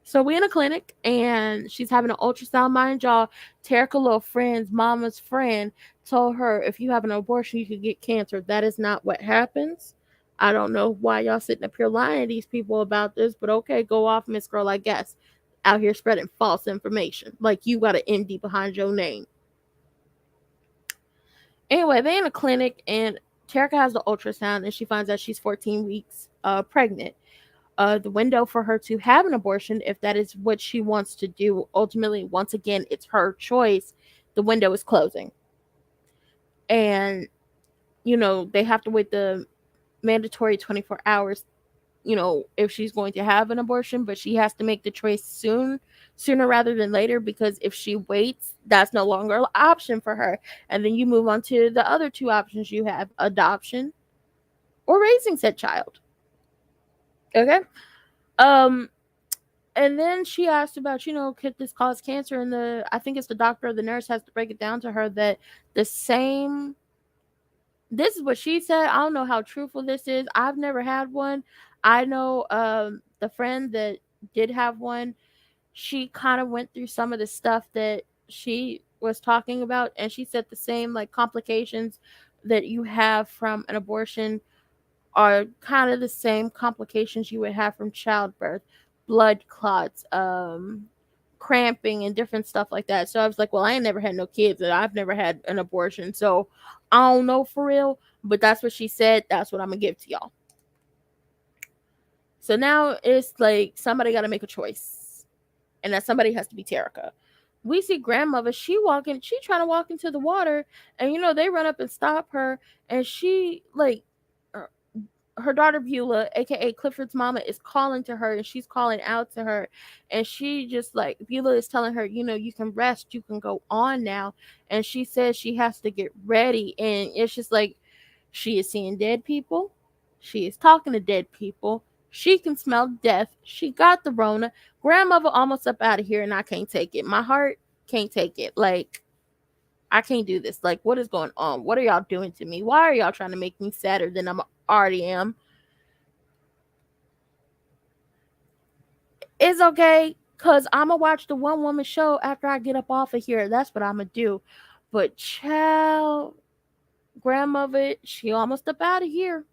So we in a clinic and she's having an ultrasound. Mind y'all, Terica little friend's mama's friend told her if you have an abortion you could get cancer. That is not what happens. I don't know why y'all sitting up here lying to these people about this, but okay, go off, Miss Girl, I guess. out here spreading false information. Like you got an MD behind your name. Anyway, they in a clinic and Terica has the ultrasound and she finds out she's 14 weeks pregnant. The window for her to have an abortion, if that is what she wants to do, ultimately, once again, it's her choice. The window is closing. And, they have to wait the mandatory 24 hours, if she's going to have an abortion, but she has to make the choice sooner rather than later, because if she waits, that's no longer an option for her. And then you move on to the other two options you have: adoption or raising said child. Okay. And then she asked about, could this cause cancer? And I think it's the doctor or the nurse has to break it down to her that this is what she said. I don't know how truthful this is. I've never had one. I know the friend that did have one, she kind of went through some of the stuff that she was talking about, and she said the same like complications that you have from an abortion are kind of the same complications you would have from childbirth: blood clots, cramping, and different stuff like that. So I was like, well, I ain't never had no kids and I've never had an abortion, so I don't know for real, but that's what she said. That's what I'm gonna give to y'all. So now it's like somebody got to make a choice, and that somebody has to be Terica. We see grandmother, she trying to walk into the water, and they run up and stop her, and she like her daughter Beulah, aka Clifford's mama, is calling to her, and she's calling out to her, and she just like, Beulah is telling her, you can rest, you can go on now, and she says she has to get ready, and it's just like she is seeing dead people, she is talking to dead people, she can smell death, she got the Rona, grandmother almost up out of here, and I can't take it. My heart can't take it. Like, I can't do this. Like, what is going on? What are y'all doing to me? Why are y'all trying to make me sadder than I already am? It's okay, because I'm going to watch the one woman show after I get up off of here. That's what I'm going to do. But child, grandmother, she almost up out of here.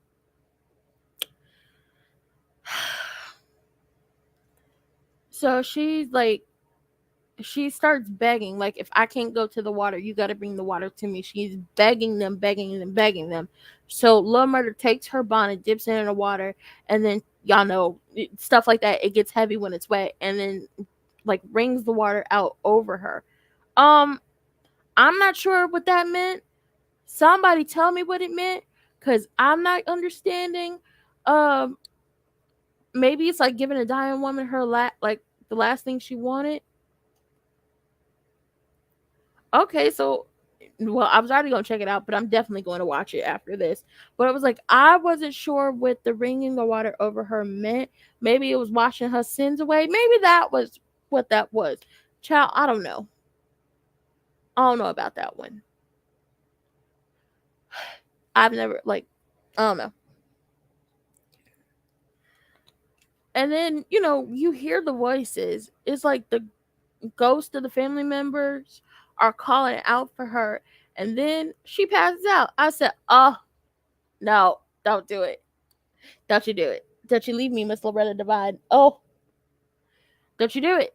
So she's like, she starts begging, like, if I can't go to the water, you got to bring the water to me. She's begging them, begging them, begging them. So Lil Murder takes her bonnet, dips it in the water, and then, y'all know, stuff like that, it gets heavy when it's wet, and then, like, wrings the water out over her. I'm not sure what that meant. Somebody tell me what it meant, because I'm not understanding. Maybe it's like giving a dying woman her like the last thing she wanted. Okay, so, well, I was already going to check it out, but I'm definitely going to watch it after this. But it was like, I wasn't sure what the wringing the water over her meant. Maybe it was washing her sins away. Maybe that was what that was. Child, I don't know. I don't know about that one. I've never, like, I don't know. And then, you hear the voices. It's like the ghost of the family members are calling out for her. And then she passes out. I said, oh, no, don't do it. Don't you do it. Don't you leave me, Miss Loretta Devine. Oh, don't you do it.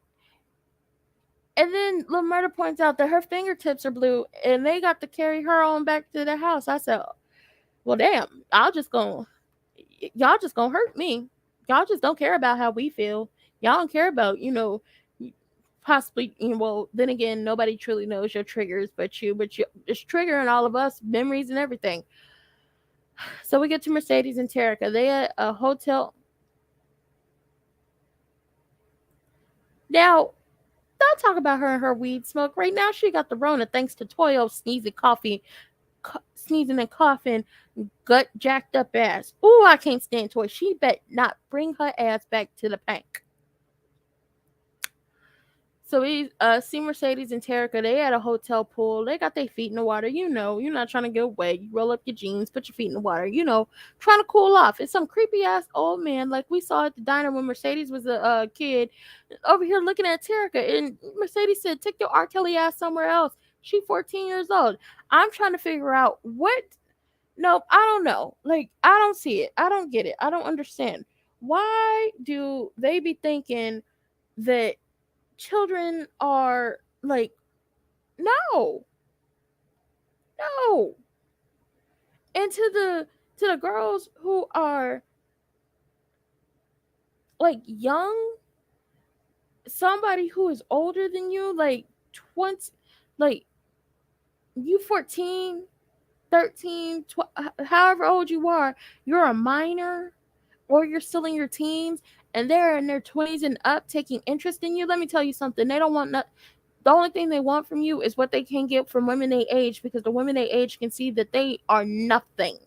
And then Lil Murder points out that her fingertips are blue, and they got to carry her on back to the house. I said, well, damn, y'all just gonna hurt me. Y'all just don't care about how we feel. Y'all don't care about, possibly, well, then again, nobody truly knows your triggers but you it's triggering all of us, memories and everything. So we get to Mercedes and Terica. They at a hotel. Now, don't talk about her and her weed smoke. Right now, she got the Rona thanks to Toyo sneezing and coughing, gut jacked up ass. Ooh, I can't stand Toy. She bet not bring her ass back to the bank. So we see Mercedes and Terica. They at a hotel pool. They got their feet in the water. You're not trying to get wet. You roll up your jeans, put your feet in the water. Trying to cool off. It's some creepy ass old man like we saw at the diner when Mercedes was a kid, over here looking at Terica. And Mercedes said, "Take your R. Kelly ass somewhere else." She 14 years old. I'm trying to figure out what. No, I don't know. Like, I don't see it. I don't get it. I don't understand. Why do they be thinking that children are like, no, no. And to the girls who are like young, somebody who is older than you, like 20, like you 14, 13, however old you are, you're a minor or you're still in your teens and they're in their 20s and up taking interest in you. Let me tell you something. They don't want the only thing they want from you is what they can get from women they age, because the women they age can see that they are nothing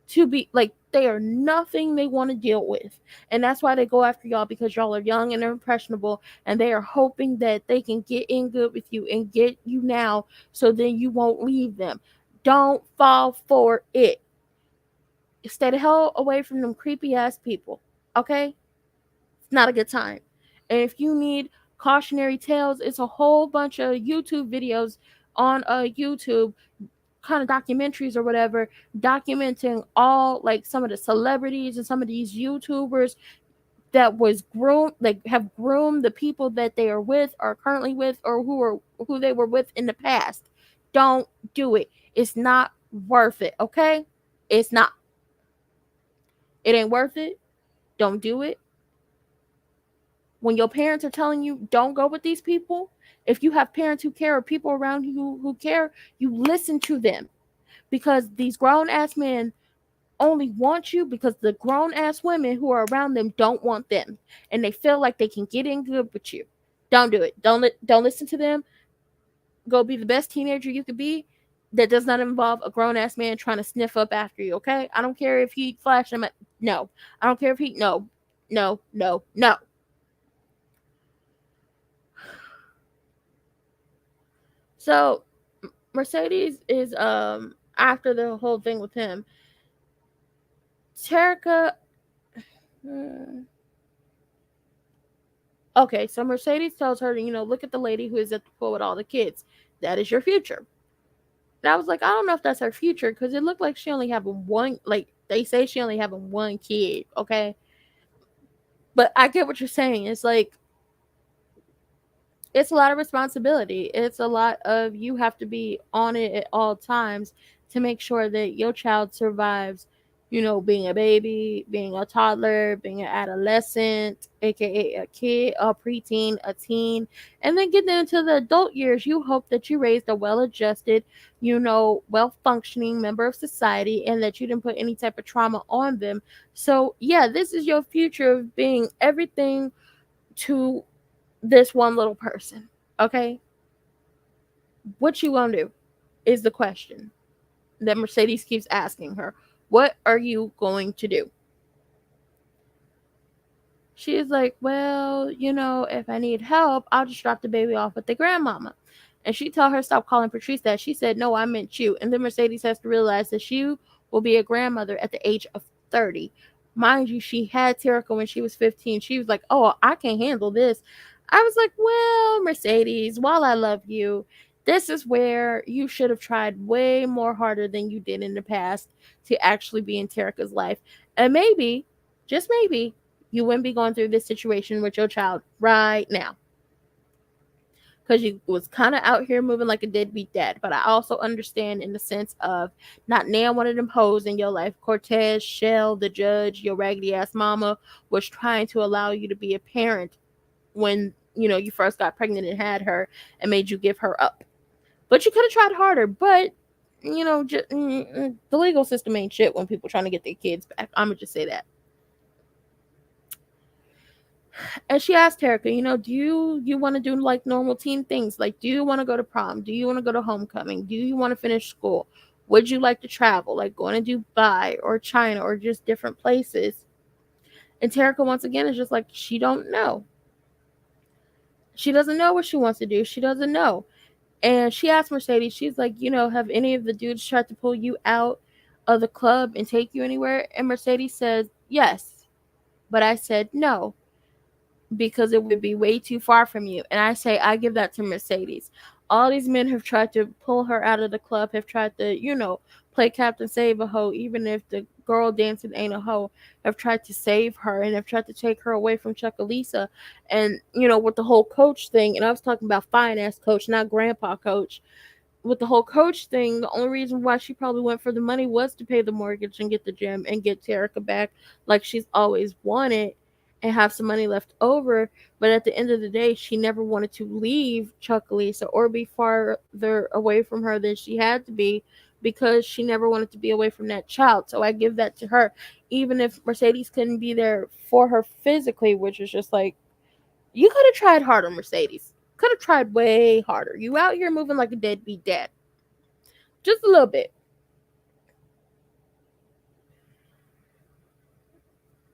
to be like, they are nothing they want to deal with. And that's why they go after y'all, because y'all are young and impressionable, and they are hoping that they can get in good with you and get you now so then you won't leave them. Don't fall for it. Stay the hell away from them creepy ass people. Okay? It's not a good time. And if you need cautionary tales, it's a whole bunch of YouTube videos on YouTube, kind of documentaries or whatever, documenting all like some of the celebrities and some of these YouTubers that was groomed, like have groomed the people that they are with, are currently with, or who they were with in the past. Don't do it. It's not worth it. Okay? It's not. It ain't worth it. Don't do it. When your parents are telling you don't go with these people, if you have parents who care or people around you who care, you listen to them, because these grown ass men only want you because the grown ass women who are around them don't want them, and they feel like they can get in good with you. Don't do it. Don't listen to them. Go be the best teenager you could be. That does not involve a grown ass man trying to sniff up after you. Okay? I don't care if he flash them. No. I don't care if he no. No. No. No. So Mercedes is after the whole thing with him. Terica. Okay, so Mercedes tells her, look at the lady who is at the pool with all the kids. That is your future. And I was like, I don't know if that's her future, because it looked like she only having one. Like they say, she only having one kid. Okay, but I get what you're saying. It's like, it's a lot of responsibility. It's a lot of, you have to be on it at all times to make sure that your child survives, being a baby, being a toddler, being an adolescent, aka a kid, a preteen, a teen, and then getting into the adult years. You hope that you raised a well-adjusted, well-functioning member of society, and that you didn't put any type of trauma on them. So yeah, this is your future of being everything to this one little person. Okay? What you gonna do is the question that Mercedes keeps asking her. What are you going to do? She is like, well, if I need help, I'll just drop the baby off with the grandmama. And she tell her, stop calling Patrice that. She said, no, I meant you. And then Mercedes has to realize that she will be a grandmother at the age of 30. Mind you, she had Terica when she was 15. She was like, oh, I can handle this. I was like, well, Mercedes, while I love you, this is where you should have tried way more harder than you did in the past to actually be in Terica's life. And maybe, just maybe, you wouldn't be going through this situation with your child right now, because you was kind of out here moving like a deadbeat dad. But I also understand in the sense of not now one of them hoes in your life, Cortez, Shell, the judge, your raggedy ass mama, was trying to allow you to be a parent when you first got pregnant and had her, and made you give her up. But you could have tried harder. But the legal system ain't shit when people trying to get their kids back. I'm gonna just say that. And she asked Terica, do you want to do like normal teen things? Like, do you want to go to prom? Do you want to go to homecoming? Do you want to finish school? Would you like to travel, like going to Dubai or China or just different places? And Terica, once again, is just like, she don't know. She doesn't know what she wants to do. She doesn't know. And she asked Mercedes, she's like, have any of the dudes tried to pull you out of the club and take you anywhere? And Mercedes says, yes. But I said no, because it would be way too far from you. And I say, I give that to Mercedes. All these men have tried to pull her out of the club, have tried to, play Captain Save a Hoe, even if the girl dancing ain't a hoe, have tried to save her and have tried to take her away from Chuckalisa. And, with the whole coach thing, and I was talking about fine ass coach, not grandpa coach. With the whole coach thing, the only reason why she probably went for the money was to pay the mortgage and get the gym and get Terica back like she's always wanted and have some money left over. But at the end of the day, she never wanted to leave Chuckalisa or be farther away from her than she had to be because she never wanted to be away from that child. So I give that to her. Even if Mercedes couldn't be there for her physically, which is just like, you could have tried harder, Mercedes. Could have tried way harder. You out here moving like a deadbeat dad. Just a little bit.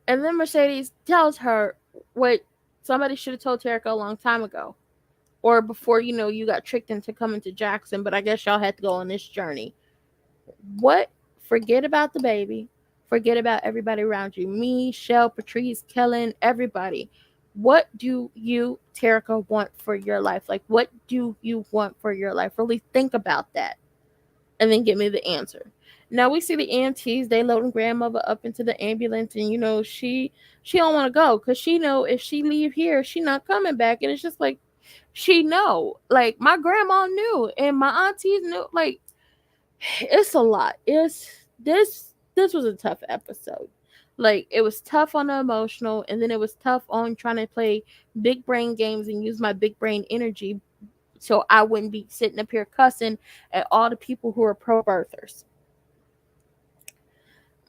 And then Mercedes tells her what somebody should have told Terica a long time ago. Or before, you got tricked into coming to Jackson, but I guess y'all had to go on this journey. What? Forget about the baby. Forget about everybody around you. Me, Shell, Patrice, Kellen, everybody. What do you, Terica, want for your life? Like, what do you want for your life? Really think about that. And then give me the answer. Now we see the EMTs, they loading grandmother up into the ambulance, and she don't want to go because she know if she leave here, she not coming back. And it's just like, she know. Like, my grandma knew and my aunties knew. Like, it's a lot. This was a tough episode. Like, it was tough on the emotional, and then it was tough on trying to play big brain games and use my big brain energy so I wouldn't be sitting up here cussing at all the people who are pro-birthers.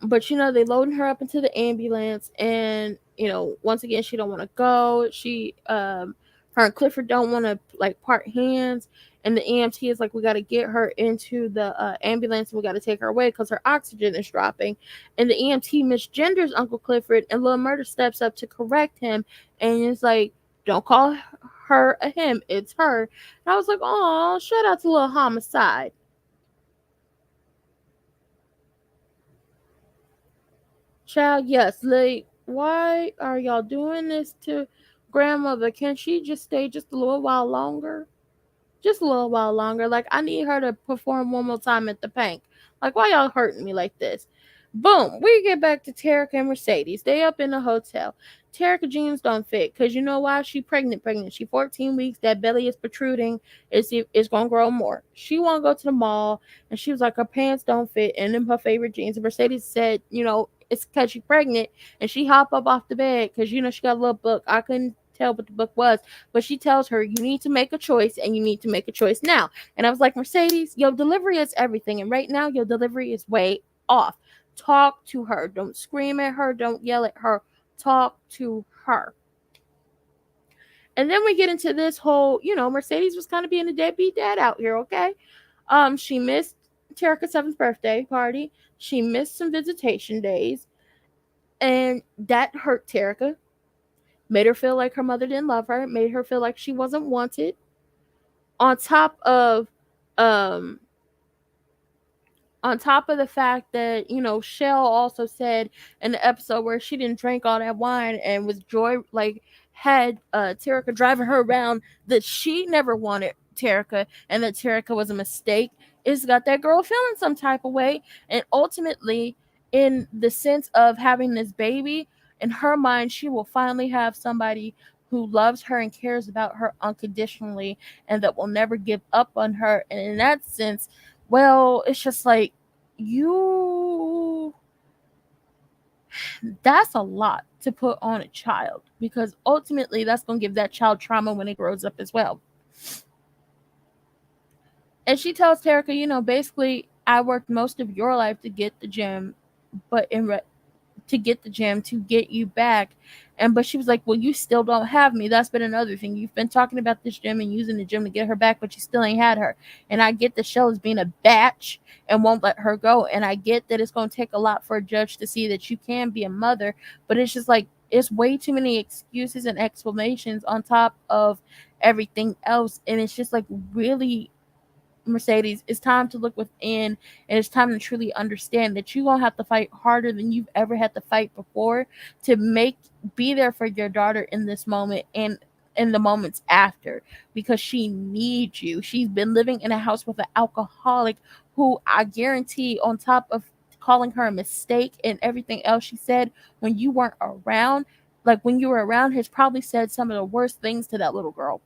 But they loading her up into the ambulance, and once again she don't want to go. Her and Clifford don't want to like part hands, and the EMT is like, we got to get her into the ambulance and we got to take her away because her oxygen is dropping. And the EMT misgenders Uncle Clifford, and Lil Murder steps up to correct him and is like, don't call her a him, it's her. And I was like, oh, shout out to Lil Homicide. Child, yes. Like, why are y'all doing this to grandmother? Can she just stay just a little while longer? Just a little while longer. Like, I need her to perform one more time at the Pank. Like, why y'all hurting me like this? Boom. We get back to Terica and Mercedes. They up in the hotel. Terica jeans don't fit because you know why? She pregnant. She 14 weeks. That belly is protruding. It's going to grow more. She want to go to the mall, and she was like, her pants don't fit, and them her favorite jeans. And Mercedes said, it's because she's pregnant, and she hop up off the bed because, she got a little book. I couldn't tell what the book was, but she tells her, you need to make a choice, and you need to make a choice now. And I was like, Mercedes, your delivery is everything, and right now your delivery is way off. Talk to her. Don't scream at her. Don't yell at her. Talk to her. And then we get into this whole, Mercedes was kind of being a deadbeat dad out here, okay? She missed Terica's 7th birthday party. She missed some visitation days. And that hurt Terica. Made her feel like her mother didn't love her. Made her feel like she wasn't wanted. On top of the fact that, Shell also said in the episode where she didn't drink all that wine and was had Terica driving her around, that she never wanted Terica and that Terica was a mistake, it's got that girl feeling some type of way. And ultimately, in the sense of having this baby, in her mind, she will finally have somebody who loves her and cares about her unconditionally and that will never give up on her. And in that sense, well, it's just like, that's a lot to put on a child, because ultimately that's going to give that child trauma when it grows up as well. And she tells Terica, basically, I worked most of your life to get the gym, but to get the gym to get you back. But she was like, well, you still don't have me. That's been another thing. You've been talking about this gym and using the gym to get her back, but you still ain't had her. And I get that Shell is being a batch and won't let her go. And I get that it's going to take a lot for a judge to see that you can be a mother, but it's just like, it's way too many excuses and explanations on top of everything else. And it's just like, really, Mercedes, it's time to look within, and it's time to truly understand that you're gonna have to fight harder than you've ever had to fight before to be there for your daughter in this moment. And in the moments after, because she needs you. She's been living in a house with an alcoholic who, I guarantee, on top of calling her a mistake and everything else she said when you weren't around, like when you were around, has probably said some of the worst things to that little girl.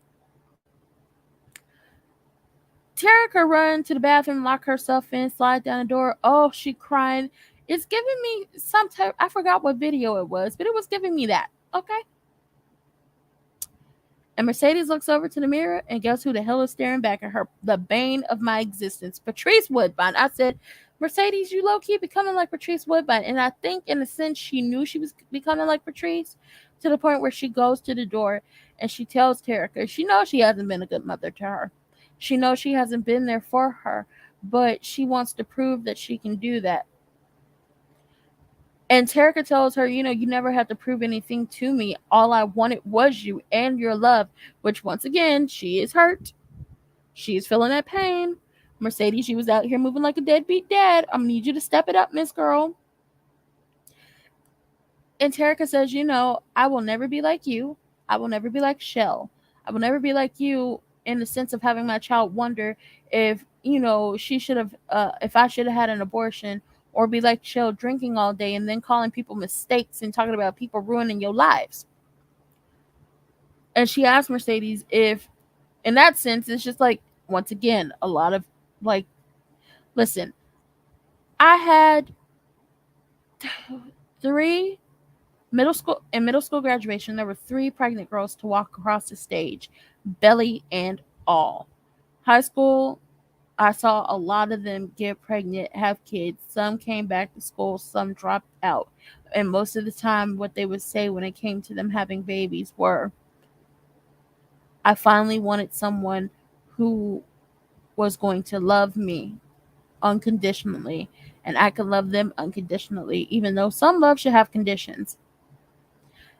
Terica run to the bathroom, lock herself in, slide down the door. Oh, she crying. It's giving me some type, I forgot what video it was, but it was giving me that. Okay. And Mercedes looks over to the mirror, and guess who the hell is staring back at her? The bane of my existence, Patrice Woodbine. I said, Mercedes, you low-key becoming like Patrice Woodbine. And I think in a sense she knew she was becoming like Patrice, to the point where she goes to the door and she tells Terica, she knows she hasn't been a good mother to her. She knows she hasn't been there for her, but she wants to prove that she can do that. And Terica tells her, you never had to prove anything to me. All I wanted was you and your love, which once again, she is hurt. She is feeling that pain. Mercedes, you was out here moving like a deadbeat dad. I'm going to need you to step it up, Miss Girl. And Terica says, I will never be like you. I will never be like Shell. I will never be like you in the sense of having my child wonder if, she should have, if I should have had an abortion, or be like Shell, drinking all day and then calling people mistakes and talking about people ruining your lives. And she asked Mercedes if, in that sense, it's just like, once again, a lot of like, listen, I had three middle school graduation, there were 3 pregnant girls to walk across the stage, belly and all. High school, I saw a lot of them get pregnant, have kids. Some came back to school, some dropped out. And most of the time, what they would say when it came to them having babies were, I finally wanted someone who was going to love me unconditionally, and I could love them unconditionally, even though some love should have conditions.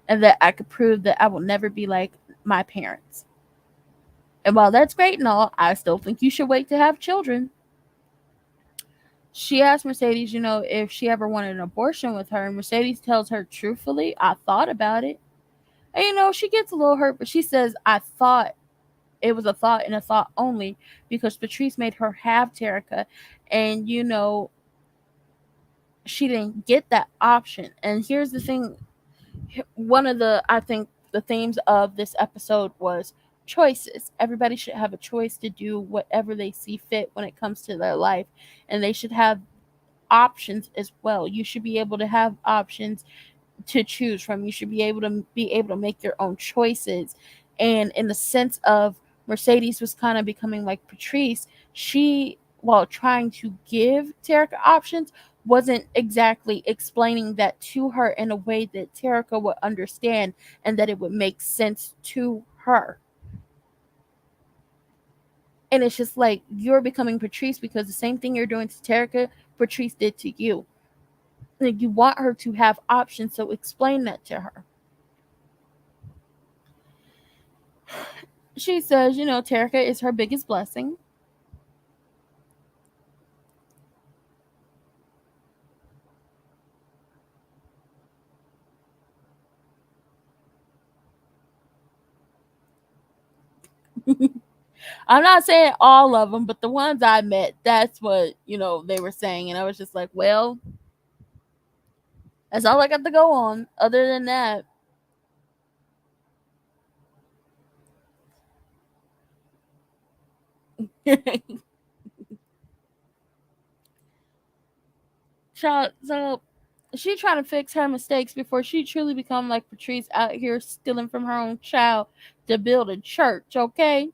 And that I could prove that I will never be like my parents. And while that's great and all, I still think you should wait to have children. She asked Mercedes, if she ever wanted an abortion with her. And Mercedes tells her, truthfully, I thought about it. And, she gets a little hurt, but she says, I thought it was a thought and a thought only, because Patrice made her have Terica. And, she didn't get that option. And here's the thing. One of I think the themes of this episode was choices. Everybody should have a choice to do whatever they see fit when it comes to their life, and they should have options as well. You should be able to have options to choose from. You should be able to make your own choices. And in the sense of Mercedes was kind of becoming like Patrice, she, while trying to give Terica options, wasn't exactly explaining that to her in a way that Terica would understand and that it would make sense to her. And it's just like, you're becoming Patrice because the same thing you're doing to Terica, Patrice did to you. Like, you want her to have options, so explain that to her. She says, Terica is her biggest blessing. I'm not saying all of them, but the ones I met, that's what, they were saying. And I was just like, well, that's all I got to go on. Other than that, so she trying to fix her mistakes before she truly become like Patrice, out here stealing from her own child to build a church, okay?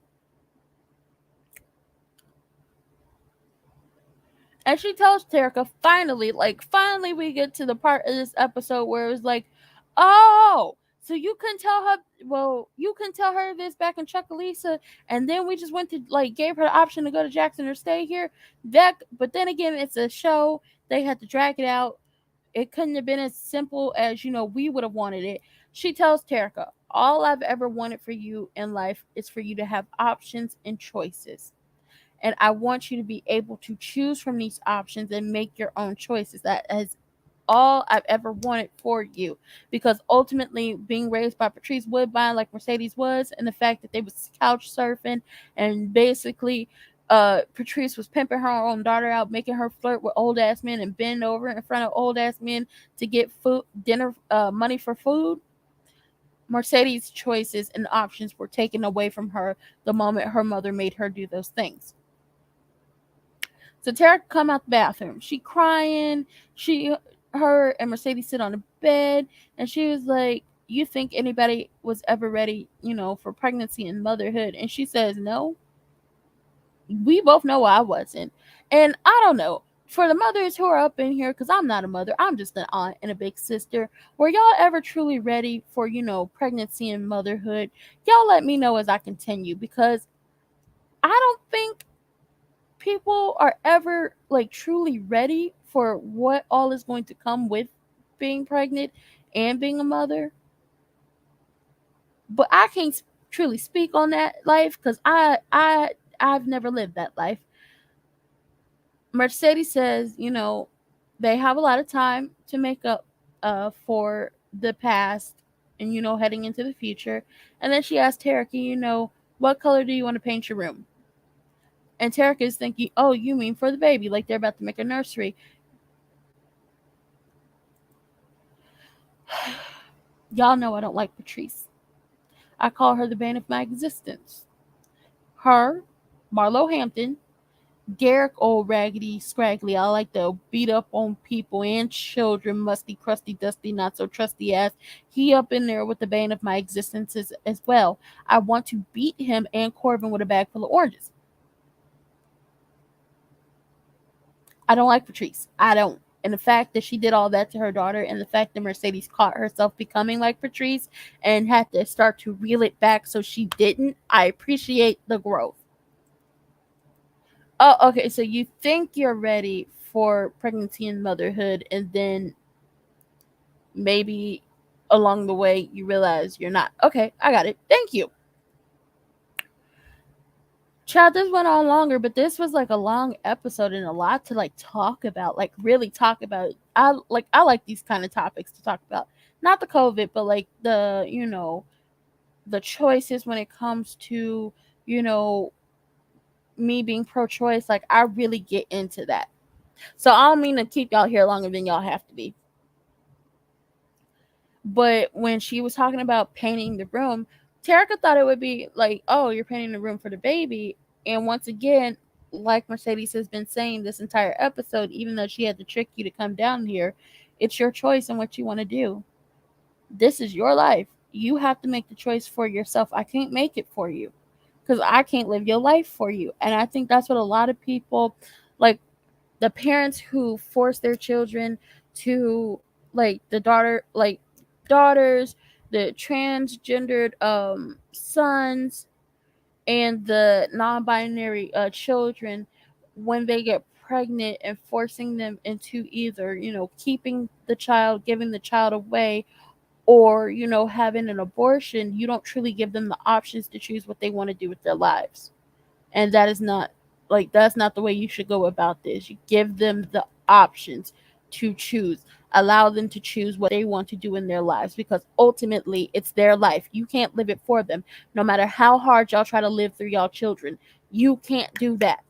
And she tells Terica, finally we get to the part of this episode where it was like, oh, so you couldn't tell her, you couldn't tell her this back in Chuckalisa, and then we just went to, gave her the option to go to Jackson or stay here. But then again, it's a show. They had to drag it out. It couldn't have been as simple as, we would have wanted it. She tells Terica, all I've ever wanted for you in life is for you to have options and choices. And I want you to be able to choose from these options and make your own choices. That has all I've ever wanted for you. Because ultimately, being raised by Patrice Woodbine, like Mercedes was, and the fact that they was couch surfing, and basically, Patrice was pimping her own daughter out, making her flirt with old ass men and bend over in front of old ass men to get food, dinner, money for food. Mercedes' choices and options were taken away from her the moment her mother made her do those things. So Tara come out the bathroom. She crying. Her and Mercedes sit on the bed, and she was like, "You think anybody was ever ready, for pregnancy and motherhood?" And she says, "No." We both know I wasn't. And I don't know. For the mothers who are up in here, because I'm not a mother, I'm just an aunt and a big sister. Were y'all ever truly ready for, pregnancy and motherhood? Y'all let me know as I continue, because I don't think people are ever like truly ready for what all is going to come with being pregnant and being a mother. But I can't truly speak on that life because I've never lived that life. Mercedes says, they have a lot of time to make up for the past and, heading into the future. And then she asked Tarek, what color do you want to paint your room? And Tarek is thinking, oh, you mean for the baby, like they're about to make a nursery. Y'all know I don't like Patrice. I call her the bane of my existence. Her, Marlo Hampton, Garrick, old raggedy, scraggly. I like to beat up on people and children, musty, crusty, dusty, not so trusty ass. He up in there with the bane of my existence as well. I want to beat him and Corbin with a bag full of oranges. I don't like Patrice. I don't. And the fact that she did all that to her daughter, and the fact that Mercedes caught herself becoming like Patrice and had to start to reel it back so she didn't, I appreciate the growth. Oh, okay. So you think you're ready for pregnancy and motherhood, and then maybe along the way you realize you're not. Okay, I got it. Thank you. Child, this went on longer, but this was like a long episode and a lot to like talk about, like really talk about. I like these kind of topics to talk about. Not the COVID, but like the choices when it comes to, me being pro-choice. Like I really get into that. So I don't mean to keep y'all here longer than y'all have to be. But when she was talking about painting the room, Terica thought it would be like, oh, you're painting the room for the baby. And once again, like Mercedes has been saying this entire episode, even though she had to trick you to come down here, it's your choice and what you want to do. This is your life. You have to make the choice for yourself. I can't make it for you because I can't live your life for you. And I think that's what a lot of people, like the parents who force their children to, like the daughters, the transgendered sons, and the non-binary children, when they get pregnant, and forcing them into either keeping the child, giving the child away, or having an abortion. You don't truly give them the options to choose what they want to do with their lives. And that is not, that's not the way you should go about this. You give them the options to choose. Allow them to choose what they want to do in their lives, because ultimately it's their life. You can't live it for them. No matter how hard y'all try to live through y'all children, you can't do that.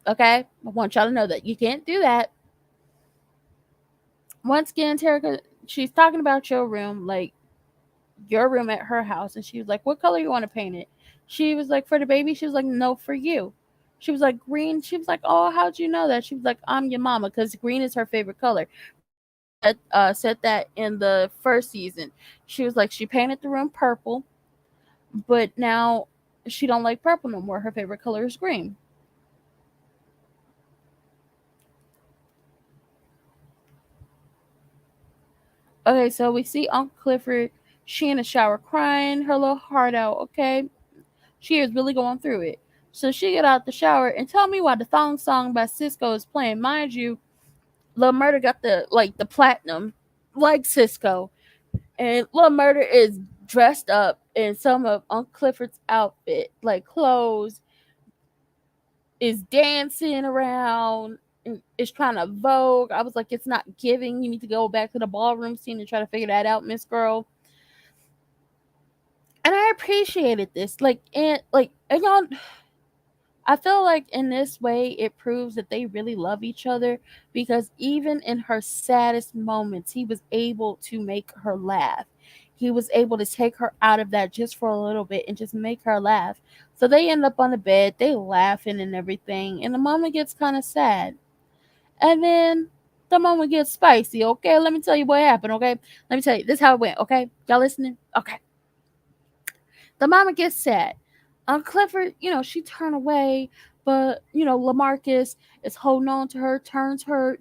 Okay? I want y'all to know that you can't do that. Once again, Terica, she's talking about your room, like your room at her house, and she was like, what color you want to paint it? She was like, for the baby. She was like, no, for you. She was like, green. She was like, oh, how'd you know that? She was like, I'm your mama, because green is her favorite color. Said that in the first season. She was like, she painted the room purple, but now she don't like purple no more. Her favorite color is green. Okay, so we see Uncle Clifford. She in the shower crying her little heart out. Okay, she is really going through it. So she get out the shower and tell me why the thong song by Cisco is playing. Mind you, Lil Murder got the platinum like Cisco, and Lil Murder is dressed up in some of Uncle Clifford's outfit, like clothes, is dancing around. is trying to vogue. I was like, it's not giving. You need to go back to the ballroom scene and try to figure that out, Miss Girl. And I appreciated this. And y'all, I feel like in this way it proves that they really love each other, because even in her saddest moments, he was able to make her laugh. He was able to take her out of that just for a little bit and just make her laugh. So they end up on the bed, they laughing and everything, and the moment gets kind of sad. And then the moment gets spicy. Okay, let me tell you what happened. Okay, let me tell you this is how it went. Okay, y'all listening? Okay, the mama gets sad. Clifford, she turned away, but Lamarcus is holding on to her, turns her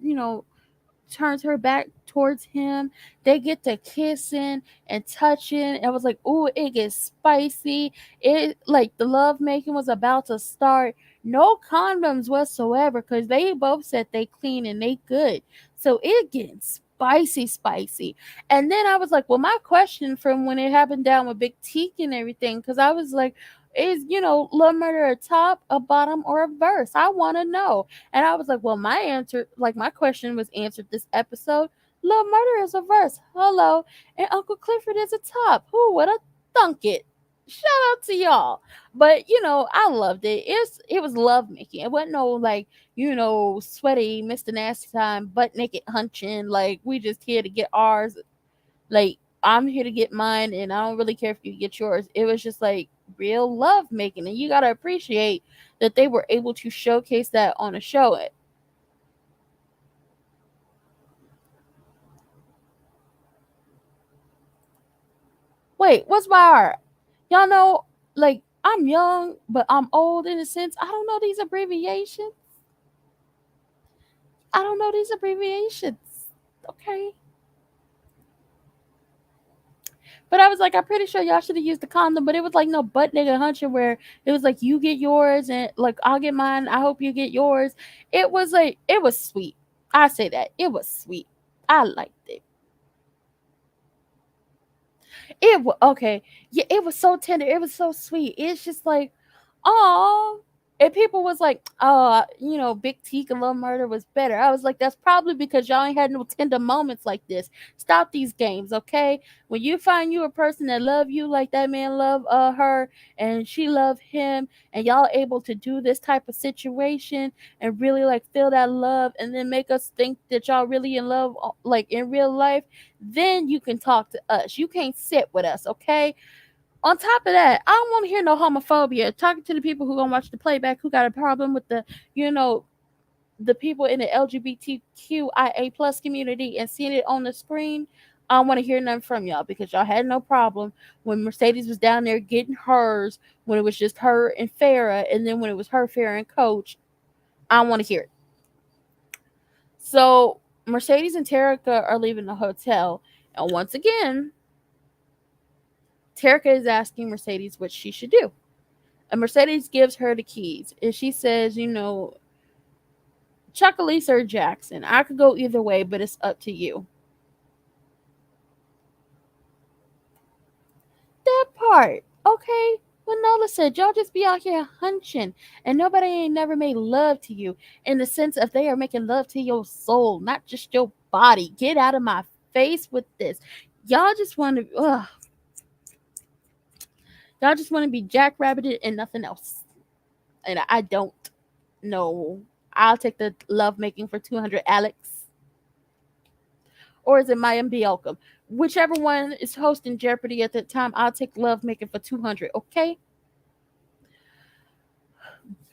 back towards him. They get to kissing and touching. I was like, ooh, it gets spicy. It like the love making was about to start. No condoms whatsoever, because they both said they clean and they good. So it gets spicy, spicy. And then I was like, well, my question from when it happened down with Big Teak and everything, because I was like, is Love Murder a top, a bottom, or a verse? I want to know. And I was like, well, my answer, like my question was answered this episode. Love Murder is a verse. Hello. And Uncle Clifford is a top. Who would have thunk it? Shout out to y'all. But I loved it. It was love making. It wasn't no like, sweaty Mr. Nasty Time, butt naked hunching. Like we just here to get ours. Like I'm here to get mine and I don't really care if you get yours. It was just like real love making. And you gotta appreciate that they were able to showcase that on a show. Wait, what's my art? Y'all know, like, I'm young, but I'm old in a sense. I don't know these abbreviations. I don't know these abbreviations. Okay. But I was like, I'm pretty sure y'all should have used the condom, but it was like no butt nigga hunching where it was like you get yours and like I'll get mine. I hope you get yours. It was like it was sweet. I say that. It was sweet. I liked it. It was okay. Yeah, it was so tender. It was so sweet. It's just like, oh. And people was like, oh, Big Teak and Love Murder was better. I was like, that's probably because y'all ain't had no tender moments like this. Stop these games, okay? When you find you a person that love you like that man love her and she love him, and y'all able to do this type of situation and really like feel that love and then make us think that y'all really in love like in real life, then you can talk to us. You can't sit with us, okay? On top of that, I don't want to hear no homophobia. Talking to the people who gonna watch the playback who got a problem with the people in the LGBTQIA plus community and seeing it on the screen. I don't want to hear nothing from y'all because y'all had no problem when Mercedes was down there getting hers, when it was just her and Farrah, and then when it was her, Farrah, and Coach. I don't want to hear it. So Mercedes and Terica are leaving the hotel, and once again, Terica is asking Mercedes what she should do. And Mercedes gives her the keys. And she says, Chuckalisa or Jackson. I could go either way, but it's up to you. That part, okay? When Nola said, y'all just be out here hunching and nobody ain't never made love to you in the sense of they are making love to your soul, not just your body. Get out of my face with this. Y'all just want to, y'all just want to be jackrabbited and nothing else. And I don't know. I'll take the love making for 200, Alex. Or is it Maya Bielka? Whichever one is hosting Jeopardy at that time, I'll take love making for 200, okay?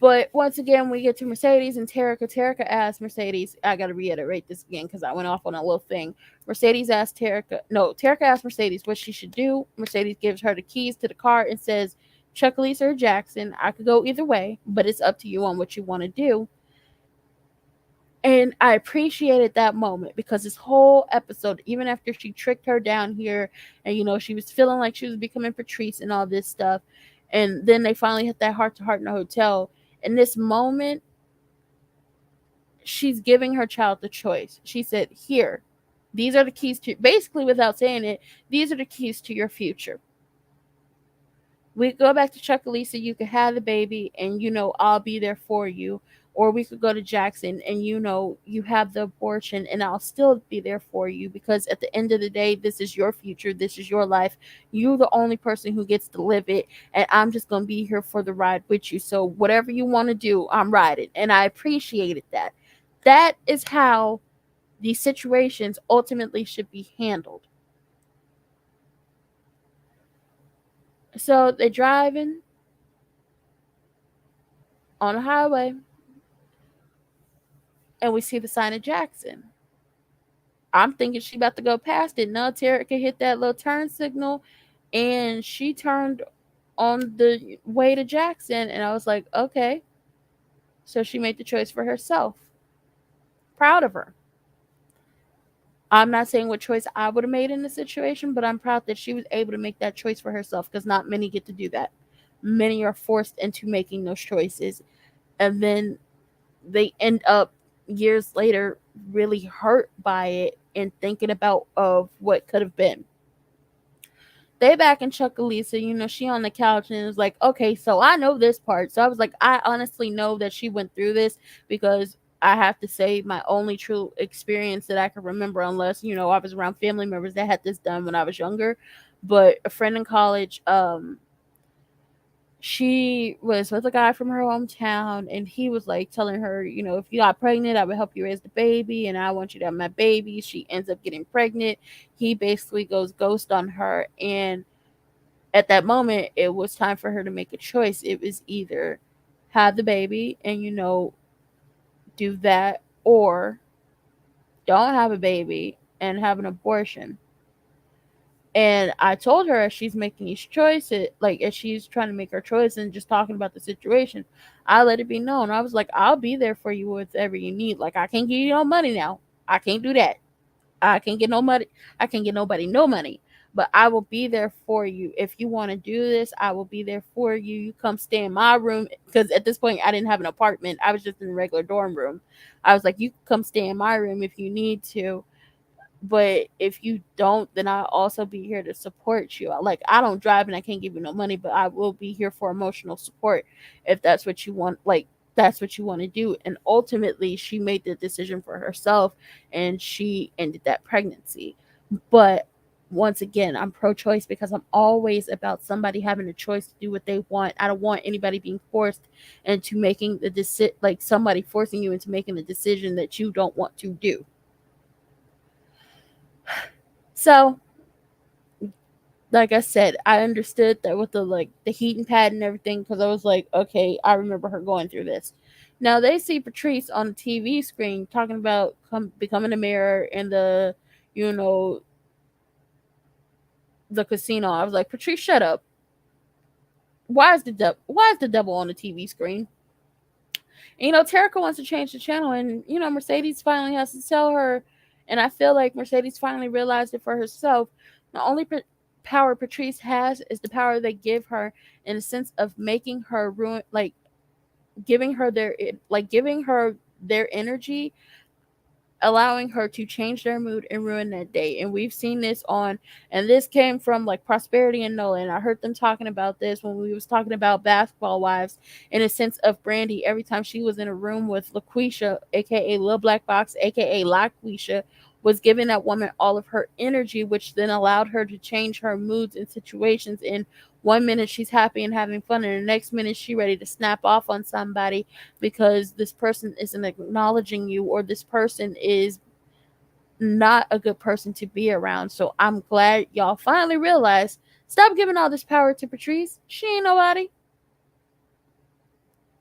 But once again, we get to Mercedes and Terica. Terica asks Mercedes, I got to reiterate this again because I went off on a little thing. Terica asks Mercedes what she should do. Mercedes gives her the keys to the car and says, Chuckalisa or Jackson, I could go either way, but it's up to you on what you want to do. And I appreciated that moment because this whole episode, even after she tricked her down here and, she was feeling like she was becoming Patrice and all this stuff. And then they finally hit that heart to heart in the hotel. In this moment, she's giving her child the choice. She said, here, these are the keys to, basically without saying it, these are the keys to your future. We go back to Chuckalisa, you can have the baby and, I'll be there for you. or we could go to Jackson and you have the abortion and I'll still be there for you, because at the end of the day, this is your future, this is your life. You're the only person who gets to live it, and I'm just going to be here for the ride with you. So whatever you want to do, I'm riding. And I appreciated that. That is how these situations ultimately should be handled. So they're driving on a highway, and we see the sign of Jackson. I'm thinking she about to go past it. No, Terica hit that little turn signal, and she turned on the way to Jackson, and I was like, okay. So she made the choice for herself. Proud of her. I'm not saying what choice I would have made in the situation, but I'm proud that she was able to make that choice for herself, because not many get to do that. Many are forced into making those choices, and then they end up years later really hurt by it and thinking about of what could have been. They back in Chuckalisa, she on the couch and was like, okay, so I know this part. So I was like, I honestly know that she went through this, because I have to say my only true experience that I can remember, unless, I was around family members that had this done when I was younger. But a friend in college, she was with a guy from her hometown, and he was like telling her, if you got pregnant, I would help you raise the baby, and I want you to have my baby. She ends up getting pregnant. He basically goes ghost on her, and at that moment, it was time for her to make a choice. It was either have the baby and, do that, or don't have a baby and have an abortion. And I told her, as she's making these choices, like as she's trying to make her choice and just talking about the situation, I let it be known. I was like, I'll be there for you with whatever you need. Like, I can't give you no money now. I can't do that. I can't get no money. I can't get nobody no money. But I will be there for you. If you want to do this, I will be there for you. You come stay in my room. Because at this point, I didn't have an apartment. I was just in a regular dorm room. I was like, you come stay in my room if you need to. But if you don't, then I'll also be here to support you. Like, I don't drive and I can't give you no money, but I will be here for emotional support if that's what you want. Like, that's what you want to do. And ultimately, she made the decision for herself, and she ended that pregnancy. But once again, I'm pro-choice, because I'm always about somebody having a choice to do what they want. I don't want anybody being forced into making the decision, like somebody forcing you into making a decision that you don't want to do. So, like I said, I understood that with the heating pad and everything, because I was like, okay, I remember her going through this. Now they see Patrice on the TV screen talking about becoming a mayor in you know, the casino. I was like, Patrice, shut up. Why is the devil on the TV screen? And, Terica wants to change the channel, and Mercedes finally has to tell her, and I feel like Mercedes finally realized it for herself. The only power Patrice has is the power they give her, in the sense of making her ruin, like giving her their energy, allowing her to change their mood and ruin that day. And we've seen this and this came from like Prosperity and Nolan. I heard them talking about this when we was talking about Basketball Wives, in a sense of Brandy. Every time she was in a room with LaQuisha, aka Lil Black Box, aka LaQuisha, was giving that woman all of her energy, which then allowed her to change her moods and situations. In 1 minute she's happy and having fun, and the next minute she's ready to snap off on somebody because this person isn't acknowledging you, or this person is not a good person to be around. So I'm glad y'all finally realized, stop giving all this power to Patrice. She ain't nobody.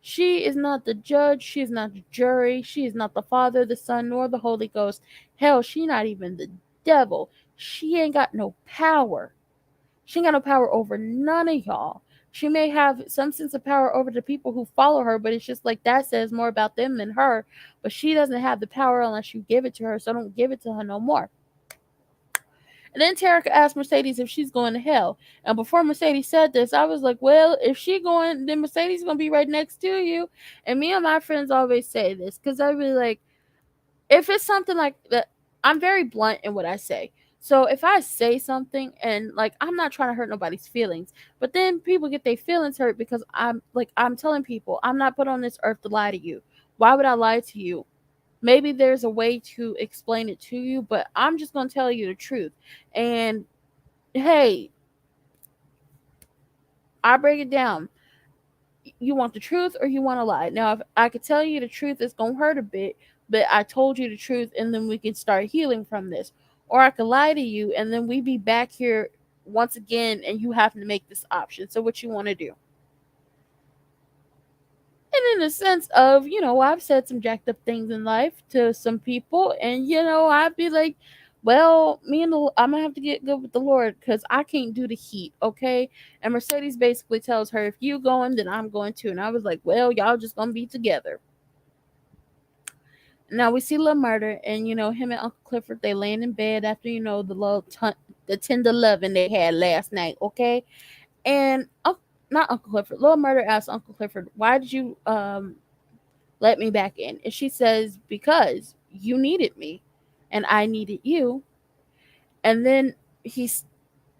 She is not the judge. She is not the jury. She is not the Father, the Son, nor the Holy Ghost. Hell, she not even the devil. She ain't got no power. She ain't got no power over none of y'all. She may have some sense of power over the people who follow her, but it's just like that says more about them than her. But she doesn't have the power unless you give it to her, so don't give it to her no more. And then Terica asked Mercedes if she's going to hell. And before Mercedes said this, I was like, well, if she going, then Mercedes going to be right next to you. And me and my friends always say this, because I really like, if it's something like that, I'm very blunt in what I say. So if I say something and like I'm not trying to hurt nobody's feelings, but then people get their feelings hurt because I'm telling people I'm not put on this earth to lie to you. Why would I lie to you? Maybe there's a way to explain it to you, but I'm just going to tell you the truth. And hey, I break it down. You want the truth or you want to lie? Now, if I could tell you the truth, it's going to hurt a bit, but I told you the truth and then we can start healing from this. Or I could lie to you and then we be back here once again and you have to make this option. So, what you want to do? And in a sense of, I've said some jacked up things in life to some people, and I'd be like, well, I'm gonna have to get good with the Lord because I can't do the heat, okay? And Mercedes basically tells her, if you going, then I'm going too. And I was like, well, y'all just gonna be together. Now we see Lil Murder, and him and Uncle Clifford, they laying in bed after the tender loving they had last night, okay? And not Uncle Clifford, Lil Murder asked Uncle Clifford, why did you let me back in? And she says, because you needed me and I needed you. And then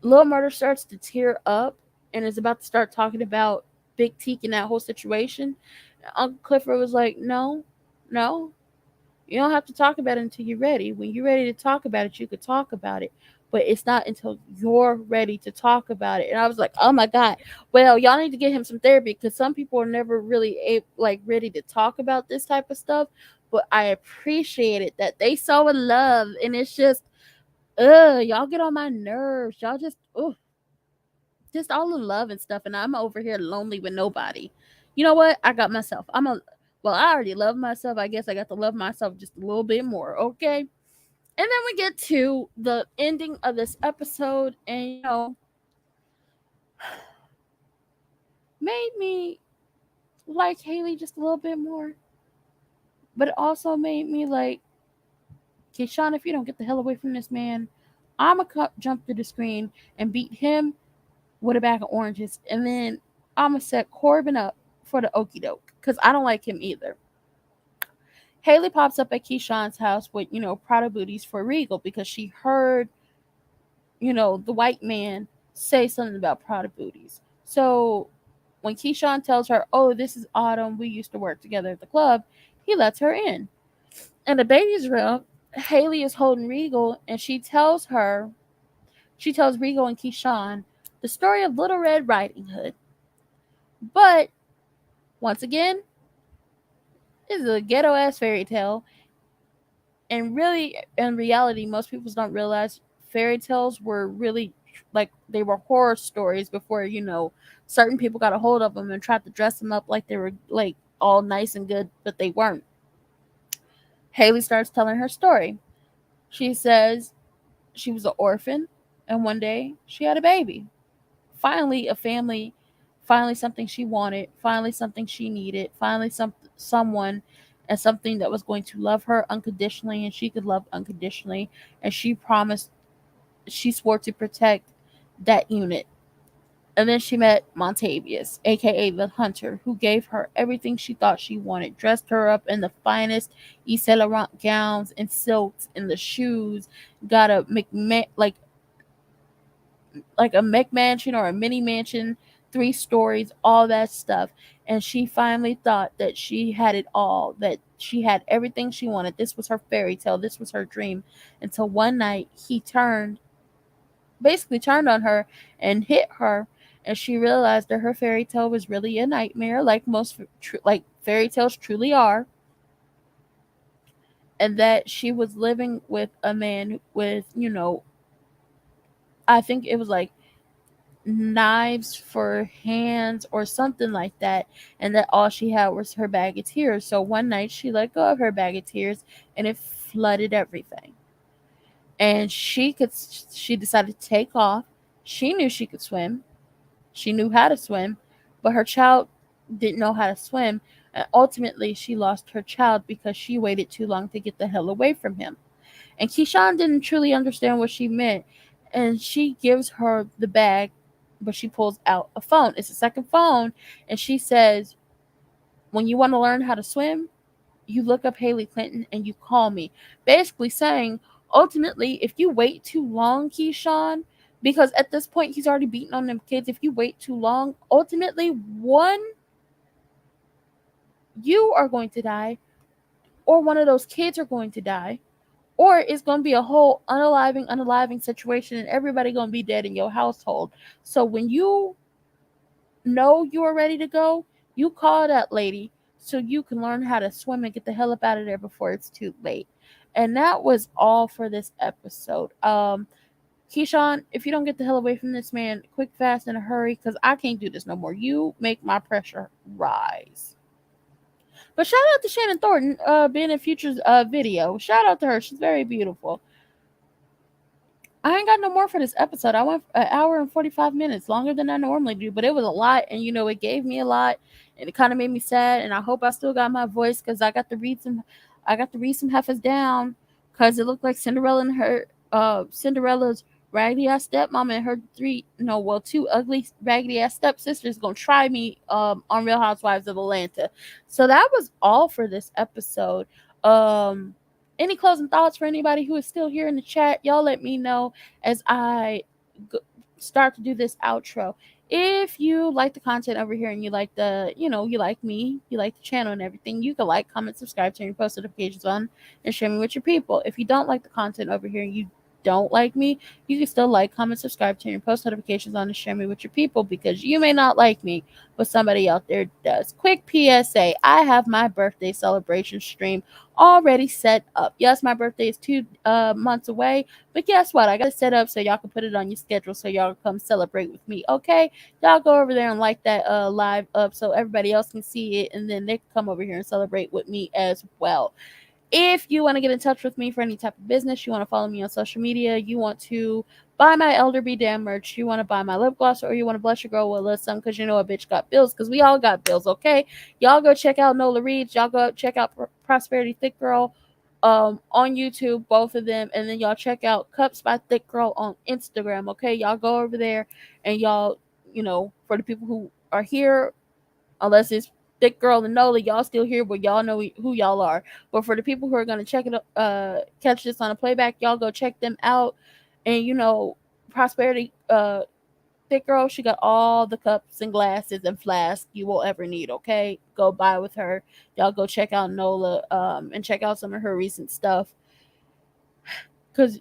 Lil Murder starts to tear up and is about to start talking about Big Teak and that whole situation. And Uncle Clifford was like, no, no, you don't have to talk about it until you're ready. When you're ready to talk about it, you could talk about it. But it's not until you're ready to talk about it. And I was like, oh my God. Well, y'all need to get him some therapy because some people are never really ready to talk about this type of stuff. But I appreciate it that they so in love. And it's just, y'all get on my nerves. Y'all just all in love and stuff. And I'm over here lonely with nobody. You know what? I got myself. Well, I already love myself. I guess I got to love myself just a little bit more. Okay. And then we get to the ending of this episode, and made me like Haley just a little bit more. But it also made me like, Keyshawn, if you don't get the hell away from this man, I'ma jump to the screen and beat him with a bag of oranges, and then I'ma set Corbin up for the okey doke because I don't like him either. Haley pops up at Keyshawn's house with, Prada booties for Regal because she heard, the white man say something about Prada booties. So when Keyshawn tells her, oh, this is Autumn, we used to work together at the club, he lets her in. In the baby's room, Haley is holding Regal and she tells Regal and Keyshawn the story of Little Red Riding Hood. But once again, this is a ghetto ass fairy tale. And really, in reality, most people don't realize fairy tales were really they were horror stories before, certain people got a hold of them and tried to dress them up like they were all nice and good, but they weren't. Haley starts telling her story. She says she was an orphan and one day she had a baby. Finally, a family, finally something she wanted, finally something she needed, finally someone and something that was going to love her unconditionally and she could love unconditionally. And she swore to protect that unit. And then she met Montavious, aka the Hunter, who gave her everything she thought she wanted, dressed her up in the finest Yves Saint Laurent gowns and silks and the shoes, got a a McMansion or a mini mansion, 3 stories, all that stuff. And she finally thought that she had it all, that she had everything she wanted. This was her fairy tale. This was her dream. Until one night he basically turned on her and hit her. And she realized that her fairy tale was really a nightmare, like most fairy tales truly are. And that she was living with a man with, I think it was knives for hands or something like that, and that all she had was her bag of tears. So one night she let go of her bag of tears and it flooded everything. And she decided to take off. She knew she could swim. She knew how to swim, but her child didn't know how to swim. And ultimately she lost her child because she waited too long to get the hell away from him. And Keyshawn didn't truly understand what she meant. And she gives her the bag, but she pulls out a phone. It's a second phone. And she says, when you want to learn how to swim, you look up Haley Clinton and you call me. Basically saying, ultimately, if you wait too long, Keyshawn, because at this point he's already beaten on them kids, if you wait too long, ultimately, one, you are going to die, or one of those kids are going to die, or it's going to be a whole unaliving situation and everybody going to be dead in your household. So when you know you are ready to go, you call that lady so you can learn how to swim and get the hell up out of there before it's too late. And that was all for this episode. Keyshawn, if you don't get the hell away from this man quick, fast, in a hurry, because I can't do this no more. You make my pressure rise. But shout out to Shannon Thornton being in Future's video. Shout out to her. She's very beautiful. I ain't got no more for this episode. I went an hour and 45 minutes, longer than I normally do, but it was a lot, and it gave me a lot, and it kind of made me sad. And I hope I still got my voice because I got to read some heifers down because it looked like Cinderella's raggedy ass stepmom and her two ugly raggedy ass stepsisters gonna try me on Real Housewives of Atlanta. So that was all for this episode. Any closing thoughts for anybody who is still here in the chat? Y'all let me know as I start to do this outro. If you like the content over here and you like you like me, you like the channel and everything, you can like, comment, subscribe, turn your post notifications on, and share me with your people. If you don't like the content over here and you don't like me, you can still like, comment, subscribe, turn your post notifications on, and share me with your people, because you may not like me, but somebody out there does. Quick PSA, I have my birthday celebration stream already set up. Yes, my birthday is 2 months away, but guess what? I got it set up so y'all can put it on your schedule so y'all can come celebrate with me. Okay, y'all go over there and like that live up so everybody else can see it, and then they can come over here and celebrate with me as well. If you want to get in touch with me for any type of business, you want to follow me on social media, you want to buy my Elder Be Damn merch, you want to buy my lip gloss, or you want to bless your girl with a little something because a bitch got bills, because we all got bills, okay? Y'all go check out Nola Reeds. Y'all go check out Prosperity Thick Girl on YouTube, both of them. And then y'all check out Cups by Thick Girl on Instagram, okay? Y'all go over there and y'all, for the people who are here, unless it's Thick Girl and Nola, y'all still here, but y'all know who y'all are. But for the people who are going to catch this on a playback, y'all go check them out. And Prosperity Thick Girl, she got all the cups and glasses and flasks you will ever need, okay? Go buy with her. Y'all go check out Nola and check out some of her recent stuff, because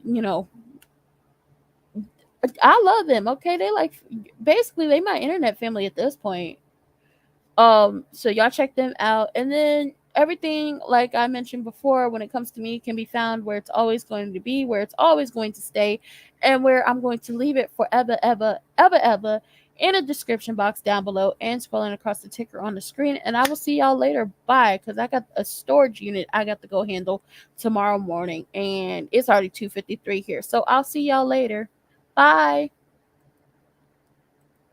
I love them, okay? They basically they my internet family at this point. So y'all check them out. And then everything, like I mentioned before, when it comes to me, can be found where it's always going to be, where it's always going to stay, and where I'm going to leave it forever, ever, ever, ever, in a description box down below and scrolling across the ticker on the screen. And I will see y'all later. Bye. Because I got a storage unit I got to go handle tomorrow morning, and it's already 2:53 here. So I'll see y'all later. Bye.